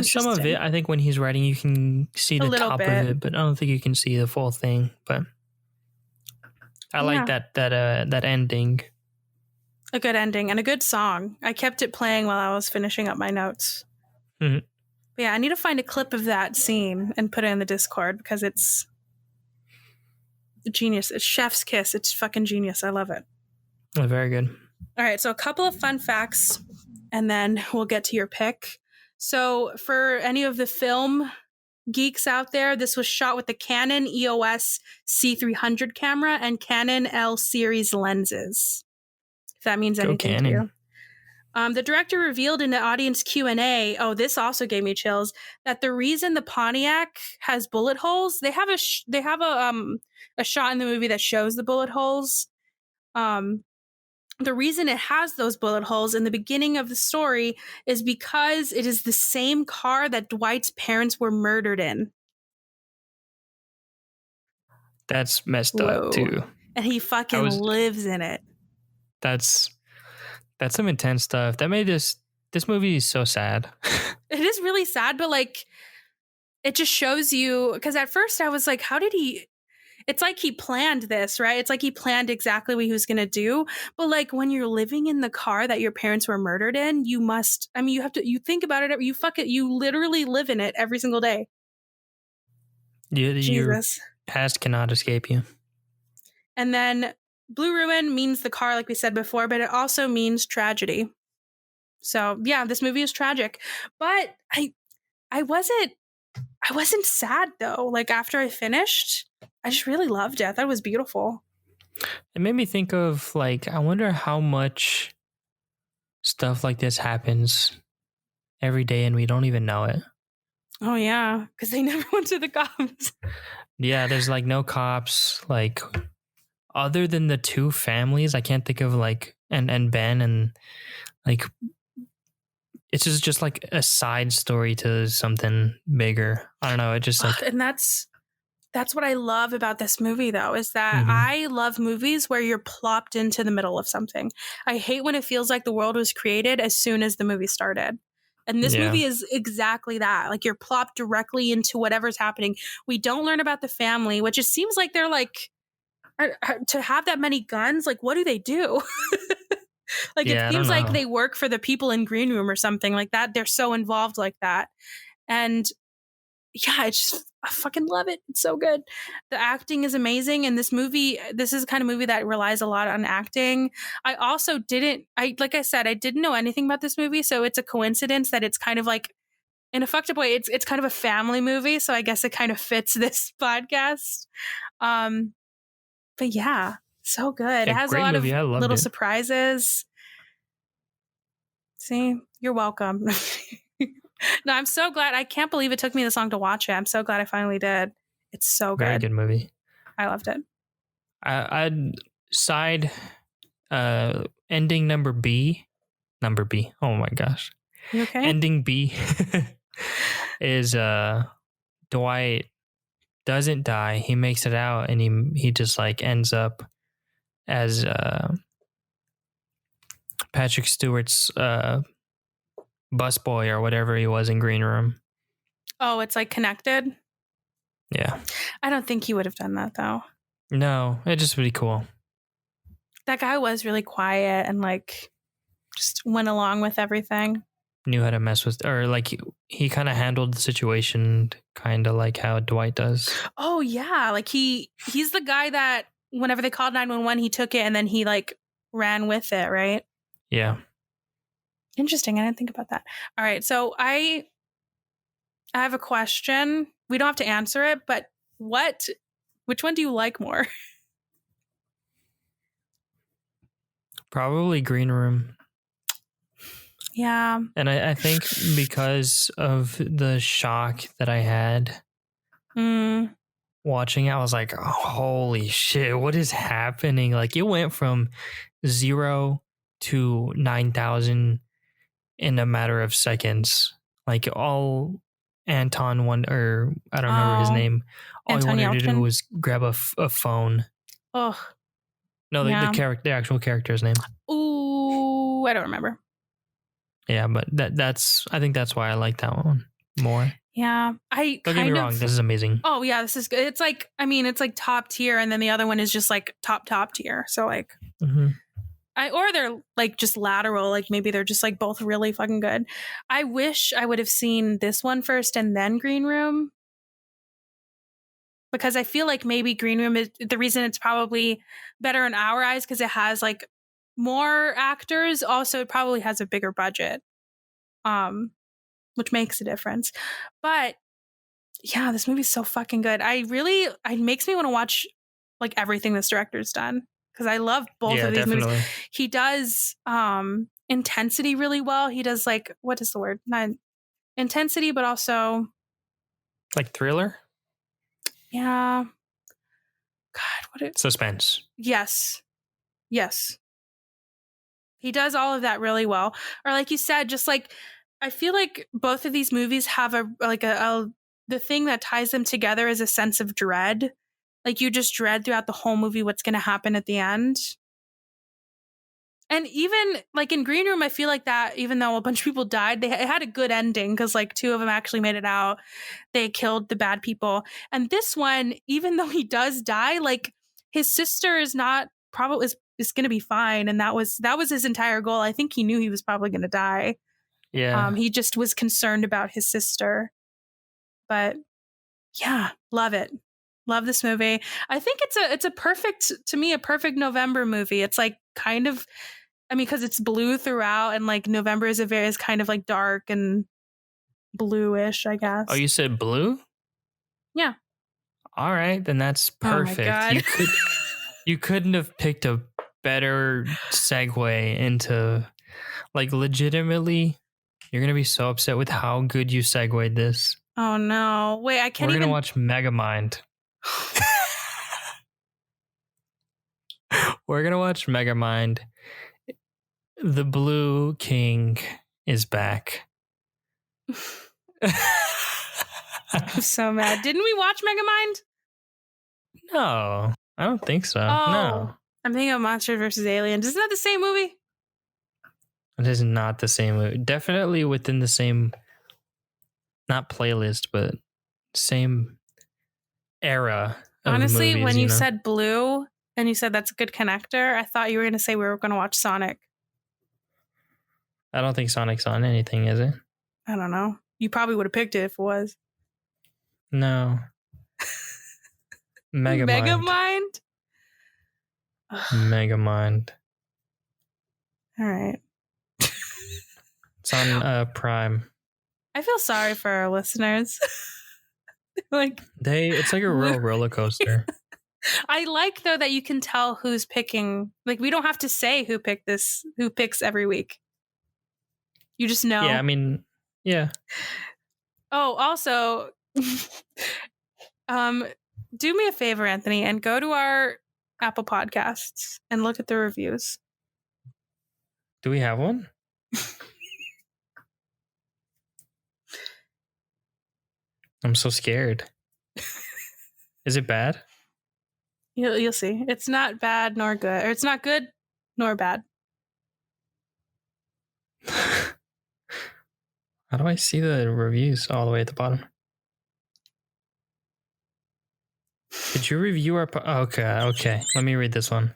Some of it, I think when he's writing, you can see the top of it, but I don't think you can see the full thing. But I like that ending. A good ending and a good song. I kept it playing while I was finishing up my notes. Mm-hmm. But yeah, I need to find a clip of that scene and put it in the Discord, because it's genius. It's chef's kiss. It's fucking genius. I love it. Oh, very good. All right, so a couple of fun facts, and then we'll get to your pick. So for any of the film geeks out there, this was shot with the Canon EOS C300 camera and Canon L series lenses. If that means anything to you. The director revealed in the audience Q&A, this also gave me chills, that the reason the Pontiac has bullet holes, they have a shot in the movie that shows the bullet holes. The reason it has those bullet holes in the beginning of the story is because it is the same car that Dwight's parents were murdered in. That's messed up too. And he fucking lives in it. That's some intense stuff. That made this movie so sad. It is really sad, but like, it just shows you, because at first I was like, how did he, it's like he planned this, right? It's like he planned exactly what he was going to do. But like when you're living in the car that your parents were murdered in, you must, I mean, you have to, you think about it, you literally live in it every single day. Your Jesus. past cannot escape you. And then Blue Ruin means the car, like we said before, but it also means tragedy. So yeah, this movie is tragic. But I wasn't sad though. Like after I finished, I just really loved it. I thought it was beautiful. It made me think of like, I wonder how much stuff like this happens every day and we don't even know it. Oh yeah, because they never went to the cops. Yeah, there's like no cops. Like other than the two families, I can't think of like and Ben and like it's just like a side story to something bigger. I don't know. It just like And that's what I love about this movie though, is that I love movies where you're plopped into the middle of something. I hate when it feels like the world was created as soon as the movie started. And this movie is exactly that. Like you're plopped directly into whatever's happening. We don't learn about the family, which it seems like they're like, to have that many guns, like what do they do? Like it seems like they work for the people in Green Room or something like that. They're so involved like that. And yeah, I fucking love it. It's so good. The acting is amazing. And this movie, this is the kind of movie that relies a lot on acting. I also like I said, I didn't know anything about this movie. So it's a coincidence that it's kind of like, in a fucked up way, it's kind of a family movie. So I guess it kind of fits this podcast. But yeah, so good. It has a lot of little surprises. See, you're welcome. No, I'm so glad. I can't believe it took me this long to watch it. I'm so glad I finally did. It's so good. Very good movie. I loved it. I'd side ending number B. Oh my gosh. You okay? Ending B is Dwight doesn't die. He makes it out and he just like ends up as Patrick Stewart's busboy or whatever he was in Green Room. Oh, it's like connected? Yeah. I don't think he would have done that though. No, it's just really cool. That guy was really quiet and like just went along with everything. Knew how to mess with, or like he kind of handled the situation kind of like how Dwight does. Oh yeah, like he's the guy that whenever they called 911, he took it and then he like ran with it, right? Yeah. Interesting. I didn't think about that. All right, so I have a question. We don't have to answer it, but which one do you like more? Probably Green Room. Yeah. And I think because of the shock that I had watching it, I was like, oh, holy shit, what is happening? Like it went from 0 to 9,000 in a matter of seconds. Like all Anton or I don't remember his name. All Anthony he wanted to do was grab a phone. Oh. No, the actual character's name. Ooh, I don't remember. Yeah, but I think that's why I like that one more. Yeah. Don't get me wrong, this is amazing. Oh yeah, this is good. It's like, I mean, it's like top tier, and then the other one is just like top tier. So like or they're like just lateral, like maybe they're just like both really fucking good. I wish I would have seen this one first and then Green Room. Because I feel like maybe Green Room is the reason it's probably better in our eyes, because it has like more actors. Also, it probably has a bigger budget, which makes a difference. But yeah, this movie's so fucking good. It makes me want to watch like everything this director's done, because I love both of these movies. He does intensity really well. He does like, what is the word? Not intensity, but also like thriller. Yeah. God, suspense. Yes. He does all of that really well. Or like you said, just like I feel like both of these movies have the thing that ties them together is a sense of dread. Like you just dread throughout the whole movie what's going to happen at the end. And even like in Green Room, I feel like that, even though a bunch of people died, it had a good ending because like 2 of them actually made it out. They killed the bad people. And this one, even though he does die, like his sister is not probably is going to be fine. And that was his entire goal. I think he knew he was probably going to die. Yeah. He just was concerned about his sister. But yeah, love it. Love this movie. I think it's a perfect November movie. It's like kind of, I mean, because it's blue throughout, and like November is kind of like dark and bluish, I guess. Oh, you said blue? Yeah. All right, then that's perfect. Oh my God. You couldn't have picked a better segue into, like, legitimately, you're gonna be so upset with how good you segued this. Oh no! Wait, I can't. We're gonna watch Megamind. We're gonna watch Megamind. The Blue King is back. I'm so mad. Didn't we watch Megamind? No, I don't think so. Oh, no. I'm thinking of Monsters vs. Aliens. Isn't that the same movie? It is not the same movie. Definitely within the same, not playlist, but same era of Honestly, movies, when you said blue and you said that's a good connector, I thought you were going to say we were going to watch Sonic. I don't think Sonic's on anything, is it? I don't know. You probably would have picked it if it was. No. Megamind. Megamind. All right. It's on Prime. I feel sorry for our listeners. Like it's like a real roller coaster. I like though that you can tell who's picking. Like we don't have to say who picks every week. You just know. Yeah, I mean, yeah. Oh, also, do me a favor, Anthony, and go to our Apple Podcasts and look at the reviews. Do we have one? I'm so scared. Is it bad? You'll see. It's not bad nor good, or it's not good nor bad. How do I see the reviews all the way at the bottom? Did you review our... Okay. Let me read this one.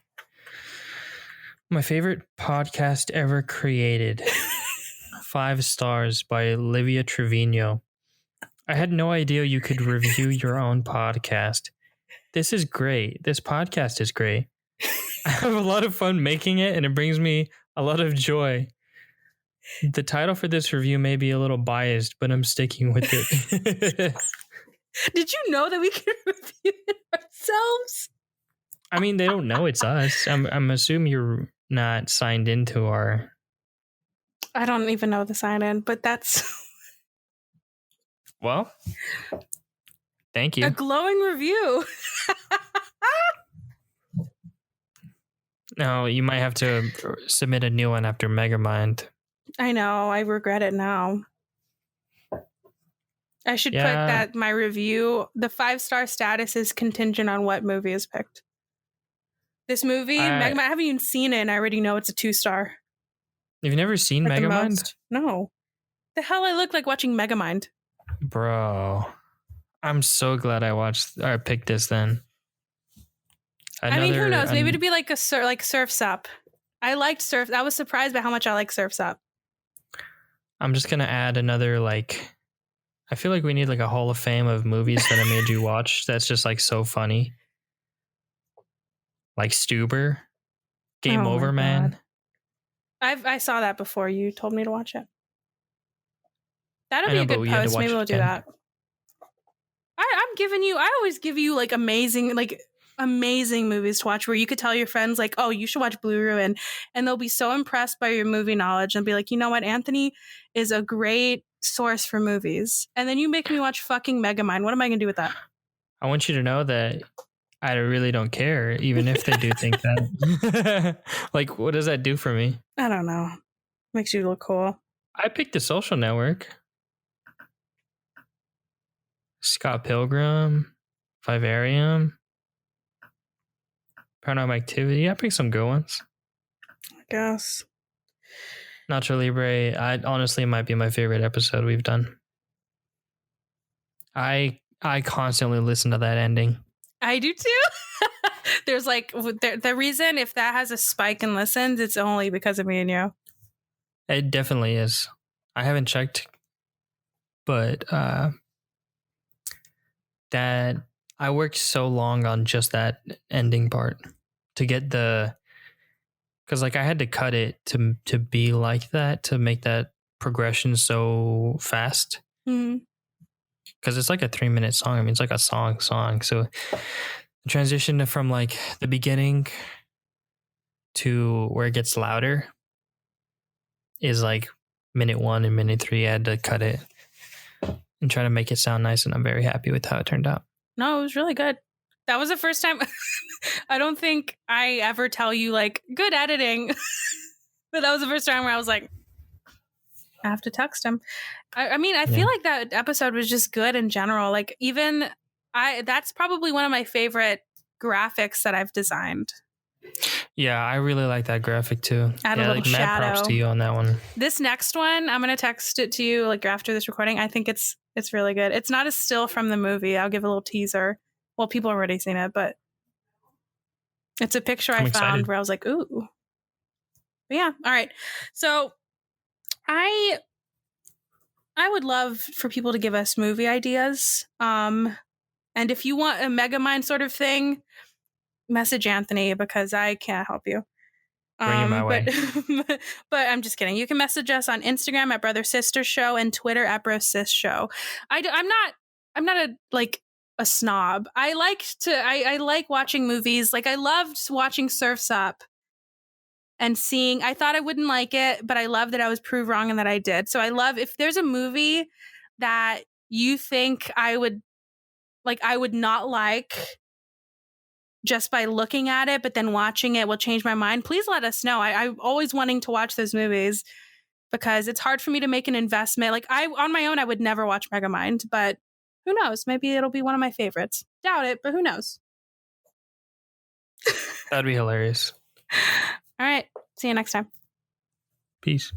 My favorite podcast ever created. 5 stars by Livia Trevino. I had no idea you could review your own podcast. This is great. This podcast is great. I have a lot of fun making it, and it brings me a lot of joy. The title for this review may be a little biased, but I'm sticking with it. Did you know that we can review it ourselves? I mean, they don't know it's us. I'm assuming you're not signed into our... I don't even know the sign in, but that's... Well, thank you. A glowing review. No, you might have to submit a new one after Megamind. I know. I regret it now. I should put that my review, the 5-star status is contingent on what movie is picked. This movie, Megamind, I haven't even seen it, and I already know it's a 2-star. You've never seen Megamind? No. The hell I look like watching Megamind. Bro, I'm so glad I picked this then. I mean, who knows? Maybe it'd be like Surf's Up. I liked Surf. I was surprised by how much I like Surf's Up. I'm just going to add another, I feel like we need a Hall of Fame of movies that I made you watch. That's just so funny. Like Stuber. Game Over, Man. I saw that before you told me to watch it. That'll be a good post. Maybe we'll do that. I always give you amazing movies to watch where you could tell your friends oh, you should watch Blue Ruin, and they'll be so impressed by your movie knowledge and be like, you know what, Anthony is a great source for movies. And then you make me watch fucking Megamind. What am I gonna do with that? I want you to know that I really don't care, even if they do think that. What does that do for me? I don't know. Makes you look cool. I picked The Social Network. Scott Pilgrim. Vivarium. Paranormal Activity. I picked some good ones. guess. Nacho Libre, honestly might be my favorite episode we've done. I constantly listen to that ending. I do too. There's like the reason if that has a spike in listens, it's only because of me and you. It definitely is. I haven't checked, but that I worked so long on just that ending part to get because like I had to cut it to be like that, to make that progression so fast. Because it's like a 3-minute song. I mean, it's like a song. So the transition from like the beginning to where it gets louder is like minute 1 and minute 3. I had to cut it and try to make it sound nice, and I'm very happy with how it turned out. No, it was really good. That was the first time. I don't think I ever tell you like good editing, but that was the first time where I was like, I have to text him. I mean, I feel like that episode was just good in general. Like even that's probably one of my favorite graphics that I've designed. Yeah, I really like that graphic too. Add a little like, shadow. Mad props to you on that one. This next one, I'm gonna text it to you like after this recording. I think it's really good. It's not a still from the movie. I'll give a little teaser. Well, people have already seen it, but it's a picture I found where I was like, ooh. But yeah, all right. So I would love for people to give us movie ideas. And if you want a Megamind sort of thing, message Anthony because I can't help you. Bring it my way. But I'm just kidding. You can message us on Instagram at Brother Sister Show and Twitter at Bro Sis Show. I'm not a snob. I like watching movies. Like I loved watching Surf's Up and seeing. I thought I wouldn't like it, but I love that I was proved wrong and that I did. So I love if there's a movie that you think I would not like just by looking at it, but then watching it will change my mind, please let us know. I'm always wanting to watch those movies because it's hard for me to make an investment. Like on my own, I would never watch Megamind, but who knows? Maybe it'll be one of my favorites. Doubt it, but who knows? That'd be hilarious. All right. See you next time. Peace.